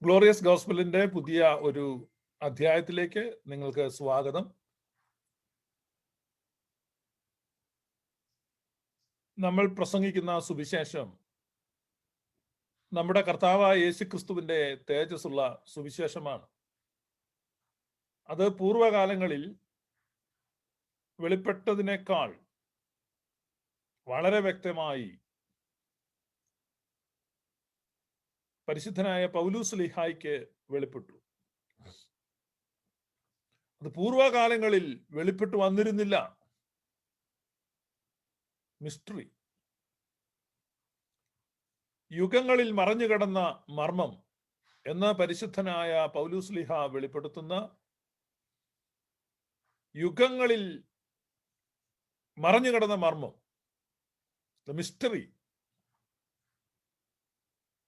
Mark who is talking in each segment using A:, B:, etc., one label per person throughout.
A: Glorious ഗോസ്പലിന്റെ പുതിയ ഒരു അധ്യായത്തിലേക്ക് നിങ്ങൾക്ക് സ്വാഗതം. നമ്മൾ പ്രസംഗിക്കുന്ന സുവിശേഷം നമ്മുടെ കർത്താവായ യേശുക്രിസ്തുവിന്റെ തേജസ്സുള്ള സുവിശേഷമാണ്. അത് പൂർവകാലങ്ങളിൽ വെളിപ്പെട്ടതിനേക്കാൾ വളരെ വ്യക്തമായി പരിശുദ്ധനായ പൗലൂസ് ലീഹായ്ക്ക് വെളിപ്പെട്ടു. അത് പൂർവകാലങ്ങളിൽ വെളിപ്പെട്ടു വന്നിരുന്നില്ല. മിസ്റ്ററി, യുഗങ്ങളിൽ മറഞ്ഞുകിടന്ന മർമ്മം എന്ന് പരിശുദ്ധനായ പൗലൂസ് ലീഹ വെളിപ്പെടുത്തുന്ന യുഗങ്ങളിൽ മറഞ്ഞുകിടന്ന മർമ്മം, the mystery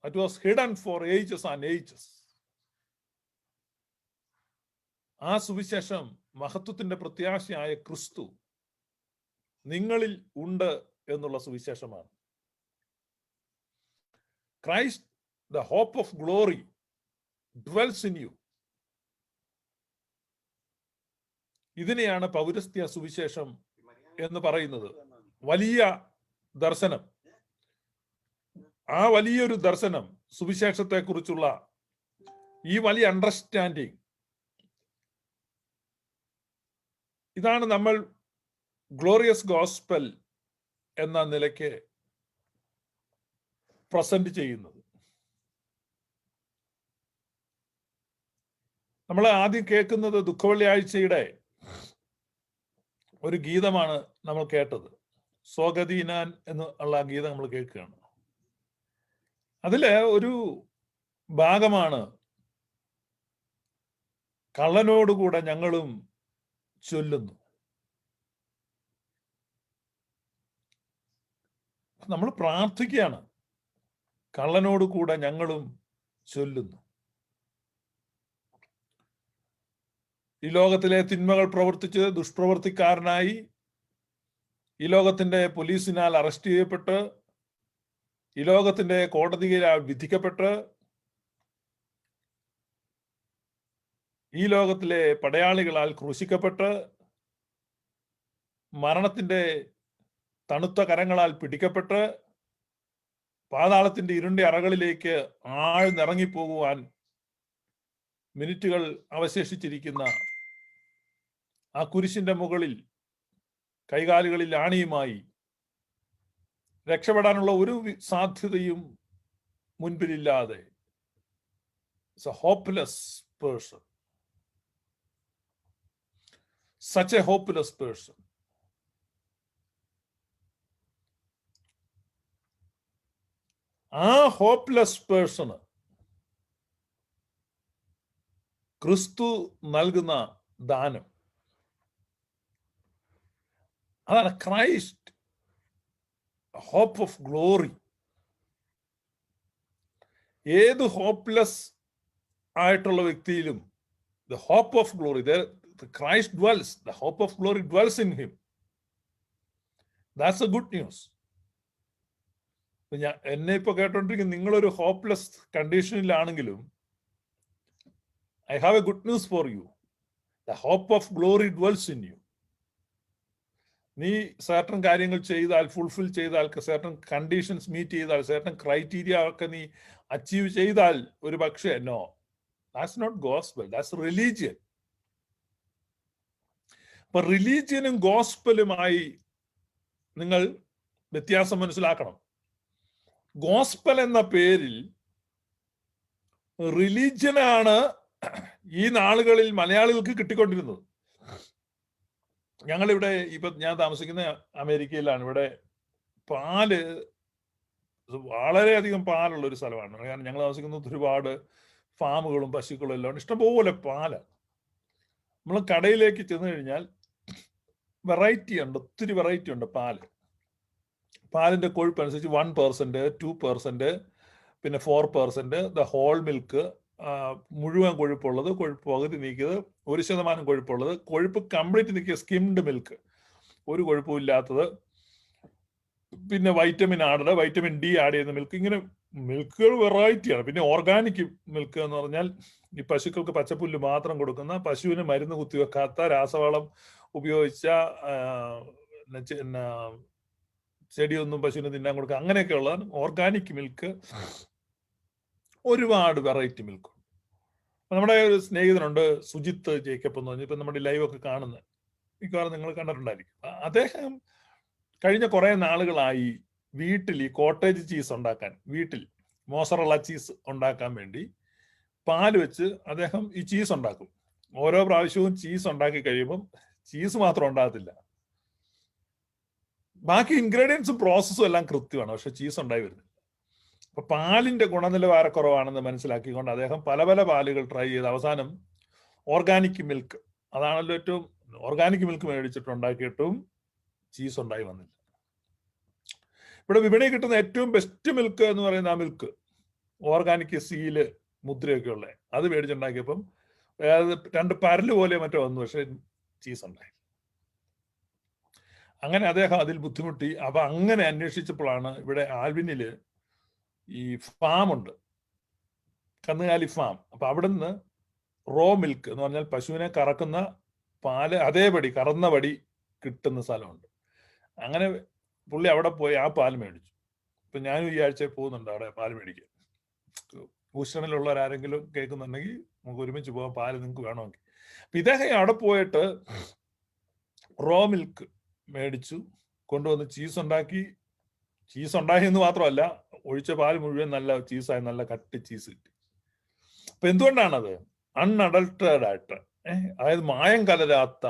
A: that was hidden for ages and ages. ആ സുവിശേഷം മഹത്വത്തിന്റെ പ്രത്യാശയായ ക്രിസ്തു നിങ്ങളിൽ ഉണ്ട് എന്നുള്ള സുവിശേഷമാണ്. Christ, the hope of glory, dwells in you. ഇതിനെയാണ് പൗരസ്ത്യ സുവിശേഷം എന്ന് പറയുന്നത്. വലിയ ദർശനം. ആ വലിയൊരു ദർശനം, സുവിശേഷത്തെ കുറിച്ചുള്ള ഈ വലിയ അണ്ടർസ്റ്റാൻഡിങ്, ഇതാണ് നമ്മൾ ഗ്ലോറിയസ് ഗോസ്പൽ എന്ന നിലയ്ക്ക് പ്രസന്റ് ചെയ്യുന്നത്. നമ്മൾ ആദ്യം കേൾക്കുന്നത് ദുഃഖവെള്ളിയാഴ്ചയുടെ ഒരു ഗീതമാണ് നമ്മൾ കേട്ടത്. സ്വഗതീനാൻ എന്നുള്ള ഗീതം നമ്മൾ കേൾക്കുകയാണ്. അതില് ഒരു ഭാഗമാണ് കള്ളനോടുകൂടെ ഞങ്ങളും ചൊല്ലുന്നു. നമ്മൾ പ്രാർത്ഥിക്കുകയാണ്, കള്ളനോട് കൂടെ ഞങ്ങളും ചൊല്ലുന്നു. ഈ ലോകത്തിലെ തിന്മകൾ പ്രവർത്തിച്ച് ദുഷ്പ്രവർത്തിക്കാരനായി ഈ ലോകത്തിന്റെ പോലീസിനാൽ അറസ്റ്റ് ചെയ്യപ്പെട്ട് ഈ ലോകത്തിന്റെ കോടതിയിൽ വിധിക്കപ്പെട്ട് ഈ ലോകത്തിലെ പടയാളികളാൽ ക്രൂശിക്കപ്പെട്ട് മരണത്തിന്റെ തണുത്ത കരങ്ങളാൽ പിടിക്കപ്പെട്ട് പാതാളത്തിന്റെ ഇരുണ്ട അറകളിലേക്ക് ആഴ്ന്നിറങ്ങിപ്പോകുവാൻ മിനിറ്റുകൾ അവശേഷിച്ചിരിക്കുന്ന ആ കുരിശിന്റെ മുകളിൽ കൈകാലുകളിൽ ആണിയുമായി രക്ഷപ്പെടാനുള്ള ഒരു സാധ്യതയും മുൻപിലില്ലാതെ, a hopeless person, such a hopeless person. ആ ഹോപ്പ്ലെസ് പേഴ്സണ് ക്രിസ്തു നൽകുന്ന ദാനം, അതാണ് ക്രൈസ്റ്റ് ഹോപ്പ് ഓഫ് ഗ്ലോറി. ഏത് ഹോപ്പ്ലെസ് ആയിട്ടുള്ള വ്യക്തിയിലും the hope of glory, Christ dwells, the hope of glory dwells in him. That's a good news. എന്നെ ഇപ്പൊ കേട്ടോണ്ടിരിക്കുന്ന നിങ്ങളൊരു ഹോപ്പ്ലെസ് കണ്ടീഷനിലാണെങ്കിലും I have a good news for you. The hope of glory dwells in you. നീ certain കാര്യങ്ങൾ ചെയ്താൽ, fulfil ചെയ്താൽ, certain conditions meet ചെയ്താൽ, സർട്ടൺ ക്രൈറ്റീരിയ ഒക്കെ നീ അച്ചീവ് ചെയ്താൽ, ഒരു പക്ഷേ no, that's not gospel, that's religion. അപ്പൊ റിലീജിയനും ഗോസ്പലുമായി നിങ്ങൾ വ്യത്യാസം മനസ്സിലാക്കണം. ഗോസ്പൽ എന്ന പേരിൽ റിലീജിയനാണ് ഈ നാളുകളിൽ മലയാളികൾക്ക് കിട്ടിക്കൊണ്ടിരുന്നത്. ഞങ്ങളിവിടെ ഇപ്പൊ ഞാൻ താമസിക്കുന്ന അമേരിക്കയിലാണ്. ഇവിടെ പാല്, വളരെയധികം പാലുള്ള ഒരു സ്ഥലമാണ്. കാരണം ഞങ്ങൾ താമസിക്കുന്നത് ഒരുപാട് ഫാമുകളും പശുക്കളും എല്ലാം ഉണ്ട്. ഇഷ്ടംപോലെ പാലാണ്. നമ്മൾ കടയിലേക്ക് ചെന്ന് കഴിഞ്ഞാൽ വെറൈറ്റി ഉണ്ട്, ഒത്തിരി വെറൈറ്റി ഉണ്ട് പാല്. പാലിന്റെ കൊഴുപ്പ് അനുസരിച്ച് 1%, 2%, പിന്നെ 4%, ദ ഹോൾ മിൽക്ക്, മുഴുവൻ കൊഴുപ്പുള്ളത്, കൊഴുപ്പ് പകുതി നീക്കിയത്, 1% കൊഴുപ്പുള്ളത്, കൊഴുപ്പ് കംപ്ലീറ്റ് നീക്കിയ സ്കിംഡ് മിൽക്ക്, ഒരു കൊഴുപ്പും ഇല്ലാത്തത്, പിന്നെ vitamin add, vitamin D add ചെയ്യുന്ന മിൽക്ക്, ഇങ്ങനെ മിൽക്കുകൾ വെറൈറ്റിയാണ്. പിന്നെ ഓർഗാനിക് മിൽക്ക് എന്ന് പറഞ്ഞാൽ ഈ പശുക്കൾക്ക് പച്ചപ്പുല്ല് മാത്രം കൊടുക്കുന്ന, പശുവിന് മരുന്ന് കുത്തിവെക്കാത്ത, രാസവളം ഉപയോഗിച്ച ചെടിയൊന്നും പശുവിന് തിന്നാൻ കൊടുക്കുക, അങ്ങനെയൊക്കെയുള്ള ഓർഗാനിക് മിൽക്ക്. ഒരുപാട് വെറൈറ്റി മിൽക്ക്. നമ്മുടെ ഒരു സ്നേഹിതനുണ്ട് സുജിത്ത് ജേക്കബ് എന്ന് പറഞ്ഞ്, ഇപ്പൊ നമ്മുടെ ലൈവ് ഒക്കെ കാണുന്നത് മിക്കവാറും നിങ്ങൾ കണ്ടിട്ടുണ്ടായിരിക്കും. അദ്ദേഹം കഴിഞ്ഞ കുറെ നാളുകളായി വീട്ടിൽ ഈ കോട്ടേജ് ചീസ് ഉണ്ടാക്കാൻ, വീട്ടിൽ മോസറല്ല ചീസ് ഉണ്ടാക്കാൻ വേണ്ടി പാല് വെച്ച് അദ്ദേഹം ഈ ചീസ് ഉണ്ടാക്കും. ഓരോ പ്രാവശ്യവും ചീസ് ഉണ്ടാക്കി കഴിയുമ്പം ചീസ് മാത്രം ഉണ്ടാകത്തില്ല, ബാക്കി ഇൻഗ്രീഡിയൻസും പ്രോസസ്സും എല്ലാം കൃത്യമാണ്, പക്ഷെ ചീസ് ഉണ്ടായി വരുന്നില്ല. അപ്പൊ പാലിന്റെ ഗുണനിലവാരക്കുറവാണെന്ന് മനസ്സിലാക്കിക്കൊണ്ട് അദ്ദേഹം പല പല പാലുകൾ ട്രൈ ചെയ്ത് അവസാനം ഓർഗാനിക് മിൽക്ക്, അതാണല്ലോ ഏറ്റവും, ഓർഗാനിക് മിൽക്ക് മേടിച്ചിട്ട് ഉണ്ടാക്കിയിട്ടും ചീസ് ഉണ്ടായി വന്നില്ല. ഇവിടെ വിപണിയിൽ കിട്ടുന്ന ഏറ്റവും ബെസ്റ്റ് മിൽക്ക് എന്ന് പറയുന്ന ആ മിൽക്ക്, ഓർഗാനിക് സീല് മുദ്രയൊക്കെ ഉള്ളത്, അത് മേടിച്ചുണ്ടാക്കിയപ്പം രണ്ട് പരല് പോലെ മറ്റോ വന്നു, പക്ഷെ ചീസ് ഉണ്ടായി. അങ്ങനെ അദ്ദേഹം അതിൽ ബുദ്ധിമുട്ടി. അപ്പൊ അങ്ങനെ അന്വേഷിച്ചപ്പോഴാണ് ഇവിടെ ആൽവിനില് ഈ ഫാം ഉണ്ട്, കന്നുകാലി ഫാം. അപ്പൊ അവിടുന്ന് റോ മിൽക്ക് എന്ന് പറഞ്ഞാൽ പശുവിനെ കറക്കുന്ന പാല് അതേപടി കറന്നപടി കിട്ടുന്ന സ്ഥലമുണ്ട്. അങ്ങനെ പുള്ളി അവിടെ പോയി ആ പാല് മേടിച്ചു. ഇപ്പൊ ഞാനും ഈ ആഴ്ച പോകുന്നുണ്ട് അവിടെ പാല് മേടിക്കാൻ. ഹൂസ്റ്റണിലുള്ളവരാരെങ്കിലും കേൾക്കുന്നുണ്ടെങ്കിൽ നമുക്ക് ഒരുമിച്ച് പോകാം, പാല് നിങ്ങൾക്ക് വേണമെങ്കിൽ. അപ്പൊ ഇദ്ദേഹം അവിടെ പോയിട്ട് റോ മിൽക്ക് മേടിച്ചു കൊണ്ടുവന്ന് ചീസ് ഉണ്ടാക്കി. ചീസ് ഉണ്ടാക്കി എന്ന് മാത്രമല്ല, ഒഴിച്ച പാല് മുഴുവൻ നല്ല ചീസായി, നല്ല കട്ടി ചീസ് കിട്ടി. അപ്പൊ എന്തുകൊണ്ടാണത്? അൺഅഡൾട്ടേഡ് ആയിട്ട്, അതായത് മായം കലരാത്ത.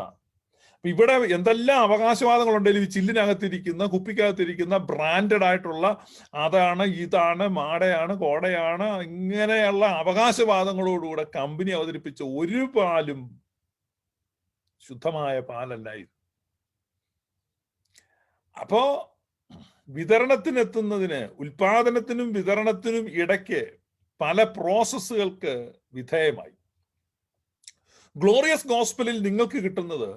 A: ഇവിടെ എന്തെല്ലാം അവകാശവാദങ്ങളുണ്ടെങ്കിലും ഈ ചില്ലിനകത്തിരിക്കുന്ന, കുപ്പിക്കകത്തിരിക്കുന്ന ബ്രാൻഡഡ് ആയിട്ടുള്ള അതാണ്, ഇതാണ്, മാടയാണ്, കോടയാണ്, ഇങ്ങനെയുള്ള അവകാശവാദങ്ങളോടുകൂടെ കമ്പനി അവതരിപ്പിച്ച ഒരു പാലും ശുദ്ധമായ പാലല്ലായിരുന്നു. അപ്പോ വിതരണത്തിനെത്തുന്നതിന്, ഉൽപാദനത്തിനും വിതരണത്തിനും ഇടയ്ക്ക് പല പ്രോസസ്സുകൾക്ക് വിധേയമായി. ഗ്ലോറിയസ് ഗോസ്പലിൽ നിങ്ങൾക്ക് കിട്ടുന്നത്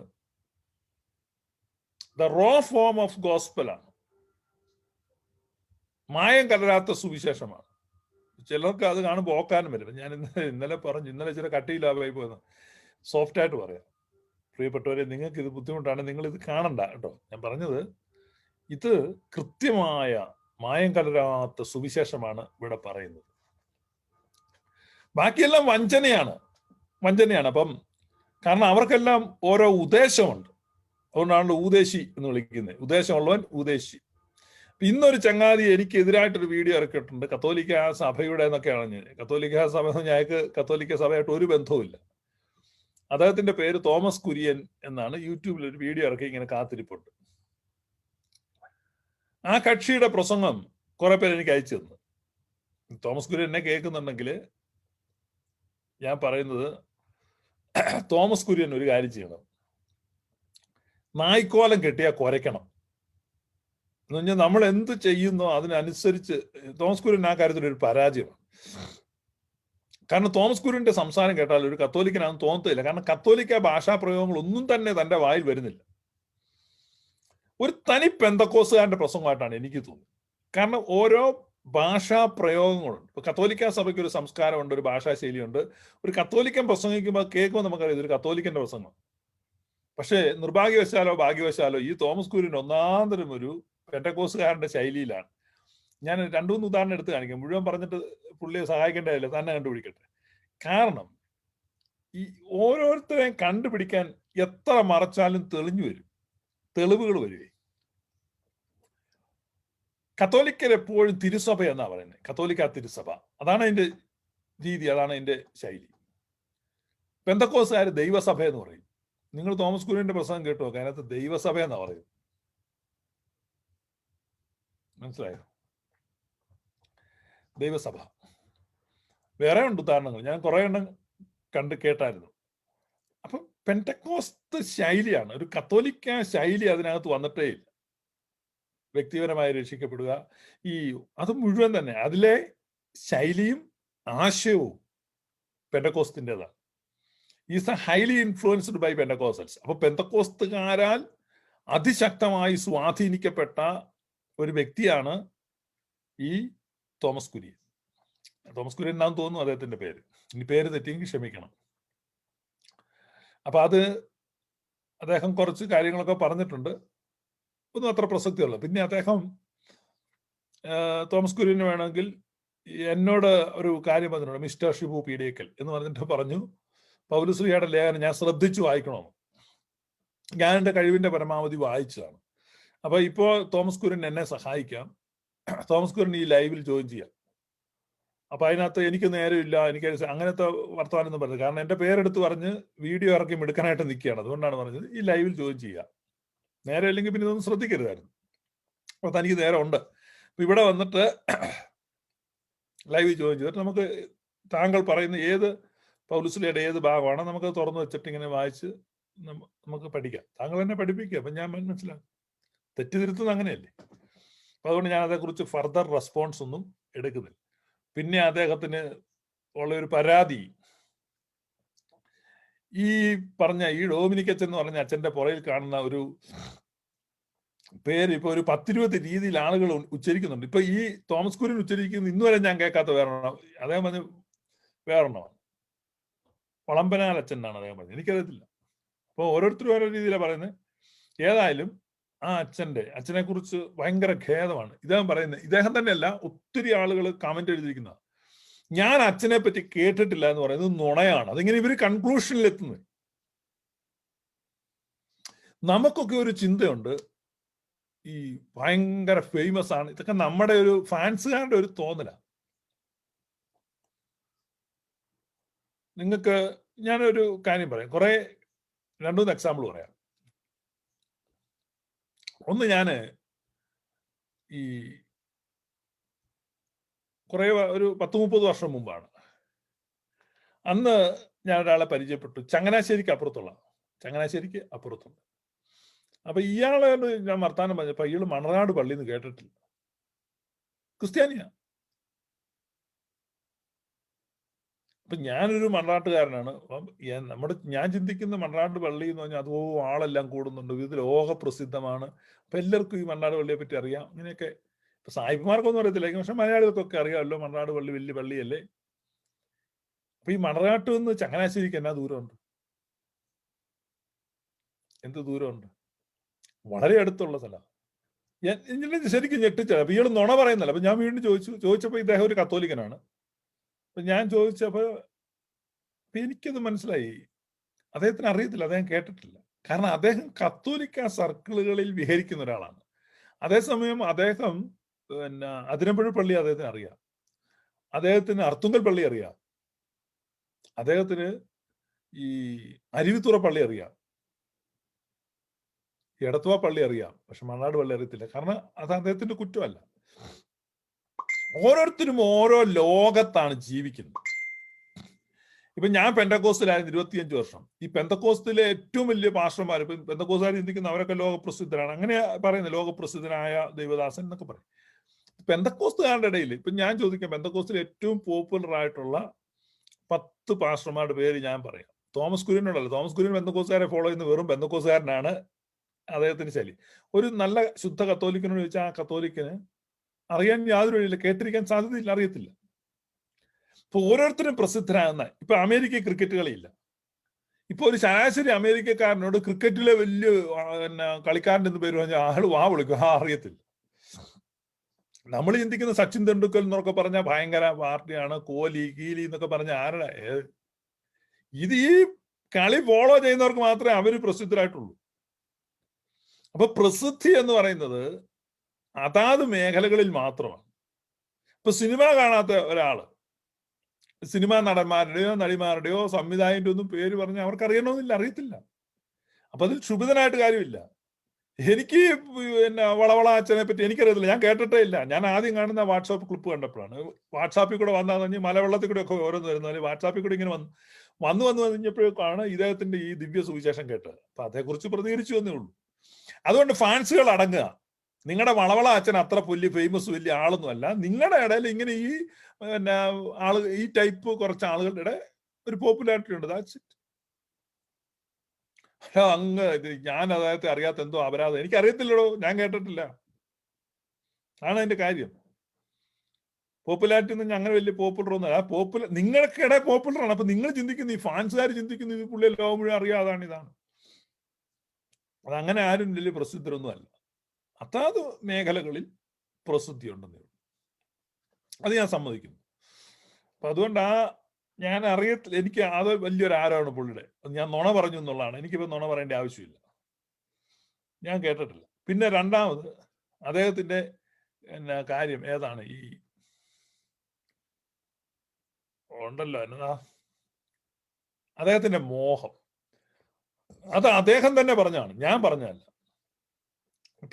A: ദ റോ ഫോം ഓഫ് ഗോസ്പലാണ്, മായം കലരാത്ത സുവിശേഷമാണ്. ചിലർക്ക് അത് കാണുമ്പോൾ ഓക്കാനും വരും. ഞാൻ ഇന്നലെ പറഞ്ഞു, ഇന്നലെ ചില കട്ടിയിലാവായി പോകുന്നത്, സോഫ്റ്റ് ആയിട്ട് പറയാം. പ്രിയപ്പെട്ടവരെ, നിങ്ങൾക്ക് ഇത് ബുദ്ധിമുട്ടാണ്, നിങ്ങൾ ഇത് കാണണ്ട കേട്ടോ. ഞാൻ പറഞ്ഞത് ഇത് കൃത്യമായ മായം കലരാത്ത സുവിശേഷമാണ് ഇവിടെ പറയുന്നത്. ബാക്കിയെല്ലാം വഞ്ചനയാണ്. അപ്പം കാരണം അവർക്കെല്ലാം ഓരോ ഉദ്ദേശമുണ്ട്. അതുകൊണ്ടാണല്ലോ ഊദേശി എന്ന് വിളിക്കുന്നത്. ഉദ്ദേശമുള്ളവൻ ഊദേശി. ഇന്നൊരു ചങ്ങാതി എനിക്ക് എതിരായിട്ടൊരു വീഡിയോ ഇറക്കിയിട്ടുണ്ട്, കത്തോലിക്ക സഭയുടെ എന്നൊക്കെയാണ്. കത്തോലിക്ക സഭ ഞങ്ങൾക്ക് കത്തോലിക്ക സഭയായിട്ട് ഒരു ബന്ധവുമില്ല. അദ്ദേഹത്തിന്റെ പേര് തോമസ് കുര്യൻ എന്നാണ്. യൂട്യൂബിൽ ഒരു വീഡിയോ ഇറക്കി ഇങ്ങനെ കാത്തിരിപ്പുണ്ട്. ആ കക്ഷിയുടെ പ്രസംഗം കുറെ പേര് എനിക്ക് അയച്ചു തന്നു. തോമസ് കുര്യൻ എന്നെ കേൾക്കുന്നുണ്ടെങ്കിൽ ഞാൻ പറയുന്നത്, തോമസ് കുര്യൻ ഒരു കാര്യം ചെയ്യണം, നായ്ക്കോലം കെട്ടിയാൽ കുരയ്ക്കണം എന്ന് പറഞ്ഞാൽ നമ്മൾ എന്ത് ചെയ്യുന്നോ അതിനനുസരിച്ച്. തോമസ് കുര്യൻ ആ കാര്യത്തിൽ ഒരു പരാജയമാണ്. കാരണം തോമസ് കുര്യന്റെ സംസാരം കേട്ടാൽ ഒരു കത്തോലിക്കനാണെന്ന് തോന്നത്തില്ല. കാരണം കത്തോലിക്ക ഭാഷാ പ്രയോഗങ്ങളൊന്നും തന്നെ തന്റെ വായിൽ വരുന്നില്ല. ഒരു തനി പെന്തക്കോസുകാരന്റെ പ്രസംഗമായിട്ടാണ് എനിക്ക് തോന്നുന്നത്. കാരണം ഓരോ ഭാഷാ പ്രയോഗങ്ങളുണ്ട്. ഇപ്പൊ കത്തോലിക്ക സഭയ്ക്ക് ഒരു സംസ്കാരമുണ്ട്, ഒരു ഭാഷാ ശൈലിയുണ്ട്. ഒരു കത്തോലിക്കൻ പ്രസംഗിക്കുമ്പോൾ കേൾക്കുമ്പോൾ നമുക്കറിയാം ഇതൊരു കത്തോലിക്കന്റെ പ്രസംഗം. പക്ഷേ നിർഭാഗ്യവശാലോ ഭാഗ്യവശാലോ ഈ തോമസ് കുര്യൻ ഒന്നാന്തരം ഒരു പെന്തക്കോസുകാരന്റെ ശൈലിയിലാണ്. ഞാൻ 2-3 ഉദാഹരണം എടുത്ത് കാണിക്കാം. മുഴുവൻ പറഞ്ഞിട്ട് പുള്ളിയെ സഹായിക്കേണ്ടതല്ല, തന്നെ കണ്ടുപിടിക്കട്ടെ. കാരണം ഈ ഓരോരുത്തരെയും കണ്ടുപിടിക്കാൻ എത്ര മറച്ചാലും തെളിഞ്ഞു വരും, തെളിവുകൾ വരുവേ. കത്തോലിക്കർ എപ്പോഴും തിരുസഭ എന്നാ പറയുന്നത്, കത്തോലിക്ക തിരുസഭ. അതാണ് അതിന്റെ രീതി, അതാണ് അതിന്റെ ശൈലി. പെന്തക്കോസുകാർ ദൈവസഭ എന്ന് പറയും. നിങ്ങൾ തോമസ് കുര്യന്റെ പ്രസംഗം കേട്ടു നോക്കുക, അതിനകത്ത് ദൈവസഭ എന്നാ പറയും. മനസ്സിലായോ? ദൈവസഭ. വേറെ ഉണ്ട് ഉദാഹരണങ്ങൾ, ഞാൻ കുറെ എണ്ണം കണ്ട് കേട്ടായിരുന്നു. അപ്പൊ പെന്തക്കോസ്ത് ശൈലിയാണ്, ഒരു കത്തോലിക്ക ശൈലി അതിനകത്ത് വന്നിട്ടേ ഇല്ല. വ്യക്തിപരമായി രക്ഷിക്കപ്പെടുക, അത് മുഴുവൻ തന്നെ അതിലെ ശൈലിയും ആശയവും പെന്തക്കോസ്തിൻ്റെതാണ്. Is highly influenced by Pentecostals. അപ്പൊ പെന്തക്കോസ്തുകാരാൽ അതിശക്തമായി സ്വാധീനിക്കപ്പെട്ട ഒരു വ്യക്തിയാണ് ഈ തോമസ് കുര്യൻ. തോമസ് കുര്യൻ എന്നാന്ന് തോന്നുന്നു അദ്ദേഹത്തിന്റെ പേര്. ഇനി പേര് തെറ്റിയെങ്കിൽ ക്ഷമിക്കണം. അപ്പൊ അത് അദ്ദേഹം കുറച്ച് കാര്യങ്ങളൊക്കെ പറഞ്ഞിട്ടുണ്ട്, ഒന്നും അത്ര പ്രസക്തിയുള്ളൂ. പിന്നെ അദ്ദേഹം തോമസ് കുര്യന് വേണമെങ്കിൽ എന്നോട് ഒരു കാര്യം പറഞ്ഞിട്ടുണ്ട്, മിസ്റ്റർ ഷിബു പീഡിയക്കൽ എന്ന് പറഞ്ഞിട്ട് പറഞ്ഞു, പൗലുശ്രീയുടെ ലേഖനം ഞാൻ ശ്രദ്ധിച്ചു വായിക്കണമെന്ന്. ഞാൻ എൻ്റെ കഴിവിന്റെ പരമാവധി വായിച്ചതാണ്. അപ്പൊ ഇപ്പോ തോമസ് കുര്യൻ എന്നെ സഹായിക്കാം, തോമസ് കുര്യൻ ഈ ലൈവിൽ ജോയിൻ ചെയ്യാം. അപ്പൊ അതിനകത്ത് എനിക്ക് നേരമില്ല, എനിക്ക് അങ്ങനത്തെ വർത്തമാനം പറഞ്ഞു. കാരണം എന്റെ പേരെടുത്ത് പറഞ്ഞ് വീഡിയോ ഇറക്കി മിടുക്കാനായിട്ട് നിൽക്കുകയാണ്. അതുകൊണ്ടാണ് പറഞ്ഞത് ഈ ലൈവിൽ ജോയിൻ ചെയ്യുക. നേരെ ഇല്ലെങ്കിൽ പിന്നെ ഇതൊന്നും ശ്രദ്ധിക്കരുതായിരുന്നു. അപ്പൊ തനിക്ക് നേരം ഉണ്ട്. അപ്പൊ ഇവിടെ വന്നിട്ട് ലൈവിൽ ജോയിൻ ചെയ്തിട്ട് നമുക്ക് താങ്കൾ പറയുന്ന ഏത് പൗലുശ്രീയുടെ ഏത് ഭാഗമാണ് നമുക്ക് തുറന്നു വെച്ചിട്ട് ഇങ്ങനെ വായിച്ച് നമുക്ക് പഠിക്കാം. താങ്കൾ എന്നെ പഠിപ്പിക്കുക, അപ്പൊ ഞാൻ മനസ്സിലാക്കും. തെറ്റിതിരുത്തുന്നത് അങ്ങനെയല്ലേ. അപ്പൊ അതുകൊണ്ട് ഞാൻ അതേക്കുറിച്ച് ഫർദർ റെസ്പോൺസ് ഒന്നും എടുക്കുന്നില്ല. പിന്നെ അദ്ദേഹത്തിന് ഉള്ള ഒരു പരാതി, ഈ പറഞ്ഞ ഈ ഡൊമിനിക് അച്ഛൻ എന്ന് പറഞ്ഞ അച്ഛന്റെ പുറയിൽ കാണുന്ന ഒരു പേര് ഇപ്പൊ ഒരു 10-20 രീതിയിൽ ആളുകൾ ഉച്ചരിക്കുന്നുണ്ട്. ഇപ്പൊ ഈ തോമസ് കുര്യൻ ഉച്ചരിക്കുന്ന ഇന്നുവരെ ഞാൻ കേൾക്കാത്ത വേറെണ്ണം അദ്ദേഹം പറഞ്ഞ് വേറെണ്ണമാണ്, വളമ്പനാൽ അച്ഛൻ എന്നാണ് അദ്ദേഹം പറഞ്ഞത്. എനിക്കറിയത്തില്ല. അപ്പൊ ഓരോരുത്തരും ഓരോ രീതിയിലാണ് പറയുന്നത്. ഏതായാലും ആ അച്ഛനെ കുറിച്ച് ഭയങ്കര ഖേദമാണ് ഇദ്ദേഹം പറയുന്നത്. ഇദ്ദേഹം തന്നെയല്ല, ഒത്തിരി ആളുകൾ കമന്റ് എഴുതിയിരിക്കുന്ന, ഞാൻ അച്ഛനെ പറ്റി കേട്ടിട്ടില്ല എന്ന് പറയുന്നത് നുണയാണ്. അതിങ്ങനെ ഇവര് കൺക്ലൂഷനിൽ എത്തുന്നത്. നമുക്കൊക്കെ ഒരു ചിന്തയുണ്ട്, ഈ ഭയങ്കര ഫേമസ് ആണ്, ഇതൊക്കെ നമ്മുടെ ഒരു ഫാൻസുകാരുടെ ഒരു തോന്നലാണ്. നിങ്ങൾക്ക് ഞാനൊരു കാര്യം പറയാം, 2-3 എക്സാമ്പിൾ പറയാം. ഒന്ന്, ഞാന് ഈ ഒരു 10-30 വർഷം മുമ്പാണ്, അന്ന് ഞാൻ ഒരാളെ പരിചയപ്പെട്ടു, ചങ്ങനാശ്ശേരിക്ക് അപ്പുറത്തുണ്ട്. അപ്പൊ ഇയാളെ ഞാൻ വർത്താനം പറഞ്ഞപ്പോ ഇയാള് മണർകാട് പള്ളിയിൽ നിന്ന് കേട്ടിട്ടില്ല, ക്രിസ്ത്യാനിയാ. അപ്പൊ ഞാനൊരു മണനാട്ടുകാരനാണ്. ഞാൻ ചിന്തിക്കുന്ന മണനാട് പള്ളി എന്ന് പറഞ്ഞാൽ അതോ ആളെല്ലാം കൂടുന്നുണ്ട്, ഇത് ലോക പ്രസിദ്ധമാണ്, അപ്പൊ എല്ലാവർക്കും ഈ മണനാട് പള്ളിയെ പറ്റി അറിയാം. ഇങ്ങനെയൊക്കെ ഇപ്പൊ സായിപ്പുമാർക്കൊന്നും അറിയത്തില്ല, പക്ഷെ മലയാളികൾക്കൊക്കെ അറിയാമല്ലോ, മണനാട് പള്ളി വലിയ പള്ളിയല്ലേ. അപ്പൊ ഈ മണനാട്ടിൽ നിന്ന് ചങ്ങനാശ്ശേരിക്ക് എന്നാ ദൂരമുണ്ട്? എന്ത് ദൂരമുണ്ട്? വളരെ അടുത്തുള്ള സ്ഥലം. ഞാൻ ശരിക്കും ഞെട്ടിച്ച. അപ്പൊ ഇയാൾ നുണ പറയുന്നല്ല. അപ്പൊ ഞാൻ വീണ്ടും ചോദിച്ചപ്പോ ഇദ്ദേഹം ഒരു കത്തോലിക്കനാണ്. അപ്പൊ ഞാൻ ചോദിച്ചപ്പോ എനിക്കത് മനസ്സിലായി, അദ്ദേഹത്തിന് അറിയത്തില്ല, അദ്ദേഹം കേട്ടിട്ടില്ല. കാരണം അദ്ദേഹം കത്തോലിക്ക സർക്കിളുകളിൽ വിഹരിക്കുന്ന ഒരാളാണ്. അതേസമയം അദ്ദേഹം പിന്നെ അതിരമ്പുഴ പള്ളി അദ്ദേഹത്തിന് അറിയാം, അദ്ദേഹത്തിന് അർത്തുങ്കൽ പള്ളി അറിയാം, അദ്ദേഹത്തിന് ഈ അരുവിത്തുറ പള്ളി അറിയാം, എടത്തുവ പള്ളി അറിയാം, പക്ഷെ മണ്ണാട് പള്ളി അറിയത്തില്ല. കാരണം അത് അദ്ദേഹത്തിന്റെ കുറ്റമല്ല. ഓരോരുത്തരും ഓരോ ലോകത്താണ് ജീവിക്കുന്നത്. ഇപ്പൊ ഞാൻ പെന്തക്കോസ്തിലായിരുന്നു 25 വർഷം. ഈ പെന്തക്കോസ്തിലെ ഏറ്റവും വലിയ പാസ്റ്റർമാർ, ഇപ്പൊ പെന്തക്കോസ്തുകാർ ചിന്തിക്കുന്ന അവരൊക്കെ ലോകപ്രസിദ്ധരാണ്, അങ്ങനെ പറയുന്നത്, ലോകപ്രസിദ്ധനായ ദൈവദാസൻ എന്നൊക്കെ പറയും. പെന്തക്കോസ്തുകാരുടെ ഇടയിൽ ഇപ്പൊ ഞാൻ ചോദിക്കാം, പെന്തക്കോസ്തിൽ ഏറ്റവും പോപ്പുലർ ആയിട്ടുള്ള 10 പാസ്റ്റർമാരുടെ പേര് ഞാൻ പറയാം. തോമസ് കുര്യനോടല്ല, തോമസ് കുര്യൻ പെന്തക്കോസ്തുകാരെ ഫോളോ ചെയ്യുന്ന വെറും പെന്തക്കോസ്തുകാരനാണ്, അദ്ദേഹത്തിന് ശരി. ഒരു നല്ല ശുദ്ധ കത്തോലിക്കനോട് ചോദിച്ചാൽ ആ കത്തോലിക്കന് അറിയാൻ യാതൊരു വഴിയില്ല, കേട്ടിരിക്കാൻ സാധ്യതയില്ല, അറിയത്തില്ല. ഇപ്പൊ ഓരോരുത്തരും പ്രസിദ്ധരാകുന്ന, ഇപ്പൊ അമേരിക്ക ക്രിക്കറ്റ് കളിയില്ല, ഇപ്പൊ ഒരു ശരാശരി അമേരിക്കക്കാരനോട് ക്രിക്കറ്റിലെ വലിയ കളിക്കാരൻ്റെ എന്ന് പേര് പറഞ്ഞാൽ ആള് വാ വിളിക്കും, അറിയത്തില്ല. നമ്മൾ ചിന്തിക്കുന്ന സച്ചിൻ തെണ്ടുൽക്കർ എന്നൊക്കെ പറഞ്ഞാൽ ഭയങ്കര പാർട്ടിയാണ്, കോഹ്ലി ഗീലി എന്നൊക്കെ പറഞ്ഞ ആരുടെ, ഇത് ഈ കളി ഫോളോ ചെയ്യുന്നവർക്ക് മാത്രമേ അവര് പ്രസിദ്ധരായിട്ടുള്ളൂ. അപ്പൊ പ്രസിദ്ധി എന്ന് പറയുന്നത് അതാത് മേഖലകളിൽ മാത്രമാണ്. ഇപ്പൊ സിനിമ കാണാത്ത ഒരാള് സിനിമാ നടന്മാരുടെയോ നടിമാരുടെയോ സംവിധായകന്റെ ഒന്നും പേര് പറഞ്ഞാൽ അവർക്ക് അറിയണമെന്നില്ല, അറിയത്തില്ല. അപ്പൊ അതിൽ ക്ഷുഭിതനായിട്ട് കാര്യമില്ല. എനിക്ക് പിന്നെ വളവള അച്ഛനെ പറ്റി എനിക്കറിയത്തില്ല, ഞാൻ കേട്ടിട്ടേ ഇല്ല. ഞാൻ ആദ്യം കാണുന്ന വാട്സാപ്പ് ക്ലിപ്പ് കണ്ടപ്പോഴാണ്. വാട്സാപ്പിൽ കൂടെ വന്നാൽ മലവെള്ളത്തിൽ കൂടെ ഒക്കെ ഓരോന്ന് വരുന്നത്, വാട്സാപ്പിൽ കൂടെ ഇങ്ങനെ വന്നു കഴിഞ്ഞപ്പോഴേക്കാണ് ഇദ്ദേഹത്തിന്റെ ഈ ദിവ്യ സുവിശേഷം കേട്ടത്. അപ്പൊ അതേക്കുറിച്ച് പ്രതികരിച്ചു എന്നേ ഉള്ളൂ. അതുകൊണ്ട് ഫാൻസുകൾ അടങ്ങുക. നിങ്ങളുടെ വളവള അച്ഛൻ അത്ര ഫേമസ് വലിയ ആളൊന്നും അല്ല. നിങ്ങളുടെ ഇടയിൽ ഇങ്ങനെ ഈ പിന്നെ ഈ ടൈപ്പ് കുറച്ച് ആളുകളുടെ ഒരു പോപ്പുലാരിറ്റി ഉണ്ട്. That's it. അങ്ങ് ഞാൻ അദ്ദേഹത്തെ അറിയാത്ത എന്തോ അപരാധം, എനിക്കറിയത്തില്ലടോ, ഞാൻ കേട്ടിട്ടില്ല. ആണ് അതിന്റെ കാര്യം. പോപ്പുലാരിറ്റി ഒന്നും അങ്ങനെ വലിയ പോപ്പുലർ ഒന്നും ആ നിങ്ങൾക്കിടെ പോപ്പുലറാണ്. അപ്പൊ നിങ്ങൾ ചിന്തിക്കുന്നു, ഈ ഫാൻസുകാർ ചിന്തിക്കുന്നു ഇത് പുള്ളിയെ ലോകം മുഴുവൻ അറിയാതാണ് ഇതാണ്. അതങ്ങനെ ആരും വലിയ പ്രസിദ്ധരൊന്നും അല്ല. അതാത് മേഖലകളിൽ പ്രസിദ്ധി ഉണ്ടെന്നേ ഉള്ളൂ. അത് ഞാൻ സമ്മതിക്കുന്നു. അപ്പൊ അതുകൊണ്ട് ഞാൻ അറിയത്തില്ല, എനിക്ക് അത് വലിയൊരു ആരാണ് പുള്ളിയുടെ. ഞാൻ നുണ പറഞ്ഞു എന്നുള്ളതാണ്. എനിക്കിപ്പോ നുണ പറയേണ്ട ആവശ്യമില്ല, ഞാൻ കേട്ടിട്ടില്ല. പിന്നെ രണ്ടാമത് അദ്ദേഹത്തിന്റെ കാര്യം ഏതാണ്, ഈ ഉണ്ടല്ലോ എന്നതാ അദ്ദേഹത്തിന്റെ മോഹം. അത് അദ്ദേഹം തന്നെ പറഞ്ഞാണ്, ഞാൻ പറഞ്ഞതല്ല.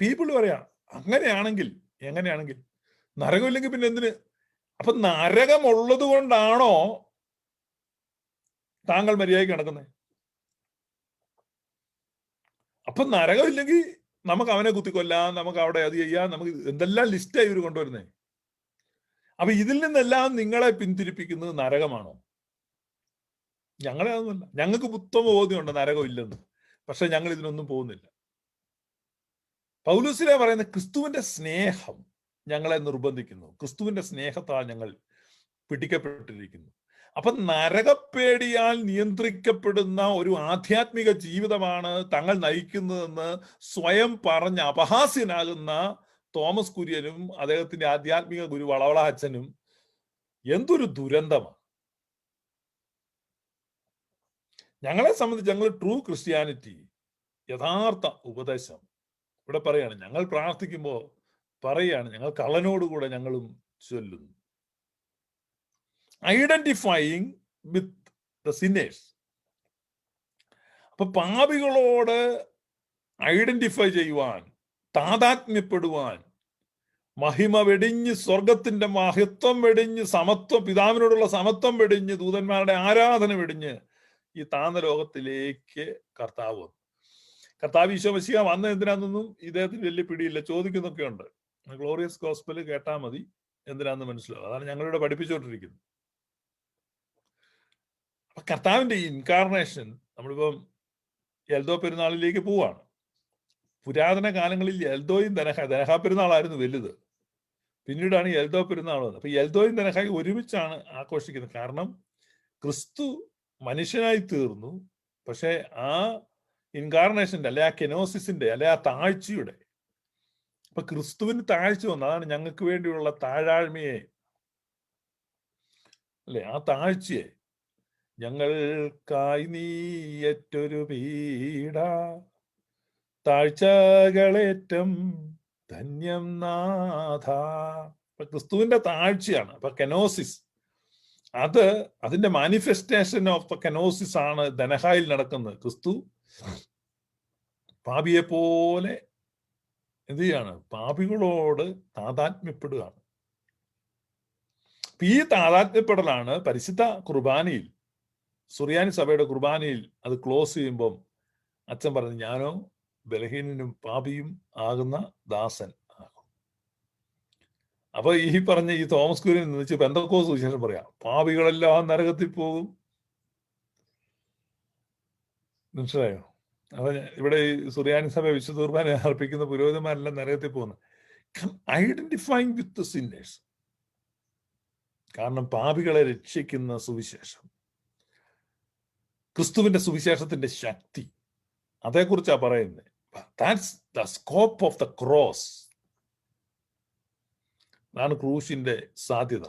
A: പീപ്പിൾ പറയാ അങ്ങനെയാണെങ്കിൽ എങ്ങനെയാണെങ്കിൽ നരകമില്ലെങ്കിൽ പിന്നെ എന്തിന്? അപ്പൊ നരകമുള്ളത് കൊണ്ടാണോ താങ്കൾ മര്യാദയ്ക്ക് നടക്കുന്നത്? അപ്പൊ നരകമില്ലെങ്കിൽ നമുക്ക് അവനെ കുത്തിക്കൊല്ലാം, നമുക്ക് അവിടെ അത് ചെയ്യാം, നമുക്ക് എന്തെല്ലാം ലിസ്റ്റായി ഇവർ കൊണ്ടുവരുന്നേ. അപ്പൊ ഇതിൽ നിന്നെല്ലാം നിങ്ങളെ പിന്തിരിപ്പിക്കുന്നത് നരകമാണോ? ഞങ്ങളെ അതൊന്നുമല്ല. ഞങ്ങൾക്ക് ഉത്തമ ബോധ്യമുണ്ട് നരകം ഇല്ലെന്ന്. പക്ഷെ ഞങ്ങൾ ഇതിനൊന്നും പോകുന്നില്ല. പൗലോസിനെ പറയുന്ന ക്രിസ്തുവിന്റെ സ്നേഹം ഞങ്ങളെ നിർബന്ധിക്കുന്നു. ക്രിസ്തുവിന്റെ സ്നേഹത്താൽ ഞങ്ങൾ പിടിക്കപ്പെട്ടിരിക്കുന്നു. അപ്പൊ നരകപ്പേടിയാൽ നിയന്ത്രിക്കപ്പെടുന്ന ഒരു ആധ്യാത്മിക ജീവിതമാണ് തങ്ങൾ നയിക്കുന്നതെന്ന് സ്വയം പറഞ്ഞ് അപഹാസ്യനാകുന്ന തോമസ് കുര്യനും അദ്ദേഹത്തിന്റെ ആധ്യാത്മിക ഗുരു വളവള അച്ഛനും എന്തൊരു ദുരന്തമാണ്. ഞങ്ങളെ സംബന്ധിച്ച് ഞങ്ങൾ ട്രൂ ക്രിസ്ത്യാനിറ്റി, യഥാർത്ഥ ഉപദേശം ഇവിടെ പറയാണ്. ഞങ്ങൾ പ്രാർത്ഥിക്കുമ്പോൾ പറയാണ്, ഞങ്ങൾ കള്ളനോടുകൂടെ ഞങ്ങളും ചൊല്ലുന്നു. Identifying with the sinners. അപ്പൊ പാപികളോട് ഐഡന്റിഫൈ ചെയ്യുവാൻ, താതാത്മ്യപ്പെടുവാൻ, മഹിമ വെടിഞ്ഞ് സ്വർഗത്തിന്റെ മഹത്വം വെടിഞ്ഞ് സമത്വം, പിതാവിനോടുള്ള സമത്വം വെടിഞ്ഞ്, ദൂതന്മാരുടെ ആരാധന വെടിഞ്ഞ് ഈ താന്ന ലോകത്തിലേക്ക് കർത്താവ് ഈശോ മശിഹ വന്ന എന്തിനാണെന്നൊന്നും ഇദ്ദേഹത്തിന് വലിയ പിടിയില്ല. ചോദിക്കുന്നൊക്കെ ഉണ്ട്. ഗ്ലോറിയസ് ഗോസ്പല് കേട്ടാൽ മതി, എന്തിനാന്ന് മനസ്സിലാവും. അതാണ് ഞങ്ങളിവിടെ പഠിപ്പിച്ചുകൊണ്ടിരിക്കുന്നത്. അപ്പൊ കർത്താവിന്റെ ഇൻകാർണേഷൻ, നമ്മളിപ്പം എൽദോ പെരുന്നാളിലേക്ക് പോവാണ്. പുരാതന കാലങ്ങളിൽ എൽദോയും ദനഹ പെരുന്നാളായിരുന്നു വലുത്. പിന്നീടാണ് എൽദോ പെരുന്നാൾ വന്നത്. അപ്പൊ എൽദോയും ദനഹായും ഒരുമിച്ചാണ് ആഘോഷിക്കുന്നത്. കാരണം ക്രിസ്തു മനുഷ്യനായി തീർന്നു. പക്ഷെ ആ ഇൻകാർണേഷന്റെ അല്ലെ ആ കെനോസിസിന്റെ അല്ലെ ആ താഴ്ചയുടെ, അപ്പൊ ക്രിസ്തുവിന് താഴ്ച വന്നു. അതാണ് ഞങ്ങൾക്ക് വേണ്ടിയുള്ള താഴാഴ്മയെ, അല്ലെ ആ താഴ്ചയെ, ഞങ്ങൾക്കായി നീയേറ്റൊരു പീഡ താഴ്ചകളേറ്റം ധന്യം നാഥ. അപ്പൊ ക്രിസ്തുവിന്റെ താഴ്ചയാണ്. അപ്പൊ കെനോസിസ്, അതിന്റെ മാനിഫെസ്റ്റേഷൻ ഓഫ് ദ കെനോസിസ് ആണ് ദനഹായിൽ നടക്കുന്നത്. ക്രിസ്തു പാപിയെ പോലെ എന്ത് ചെയ്യാണ്? പാപികളോട് താതാത്മ്യപ്പെടുകയാണ്. ഈ താതാത്മ്യപ്പെടലാണ് പരിശുദ്ധ കുർബാനയിൽ, സുറിയാനി സഭയുടെ കുർബാനയിൽ അത് ക്ലോസ് ചെയ്യുമ്പം അച്ഛൻ പറഞ്ഞു, ഞാനോ ബലഹീനനും പാപിയും ആകുന്ന ദാസൻ ആകും. അപ്പൊ ഈ പറഞ്ഞ ഈ തോമസ് കുര്യൻ എന്ന് വെച്ച് പെന്തക്കോസ്ത് സുവിശേഷം പറയാം, പാപികളെല്ലാം നരകത്തിൽ പോകും. മനസ്സിലായോ? അപ്പൊ ഇവിടെ ഈ സുറിയാനി സഭ വിശുദ്ധ കുർബാന അർപ്പിക്കുന്ന പുരോഹിതന്മാരെല്ലാം നരകത്തിൽ പോകുന്നു. Identifying with the sinners. കാരണം പാപികളെ രക്ഷിക്കുന്ന സുവിശേഷം, ക്രിസ്തുവിന്റെ സുവിശേഷത്തിന്റെ ശക്തി, അതേക്കുറിച്ചാണ് പറയുന്നത്. That's the scope of the cross. അതാണ് ക്രൂശിന്റെ സാധ്യത.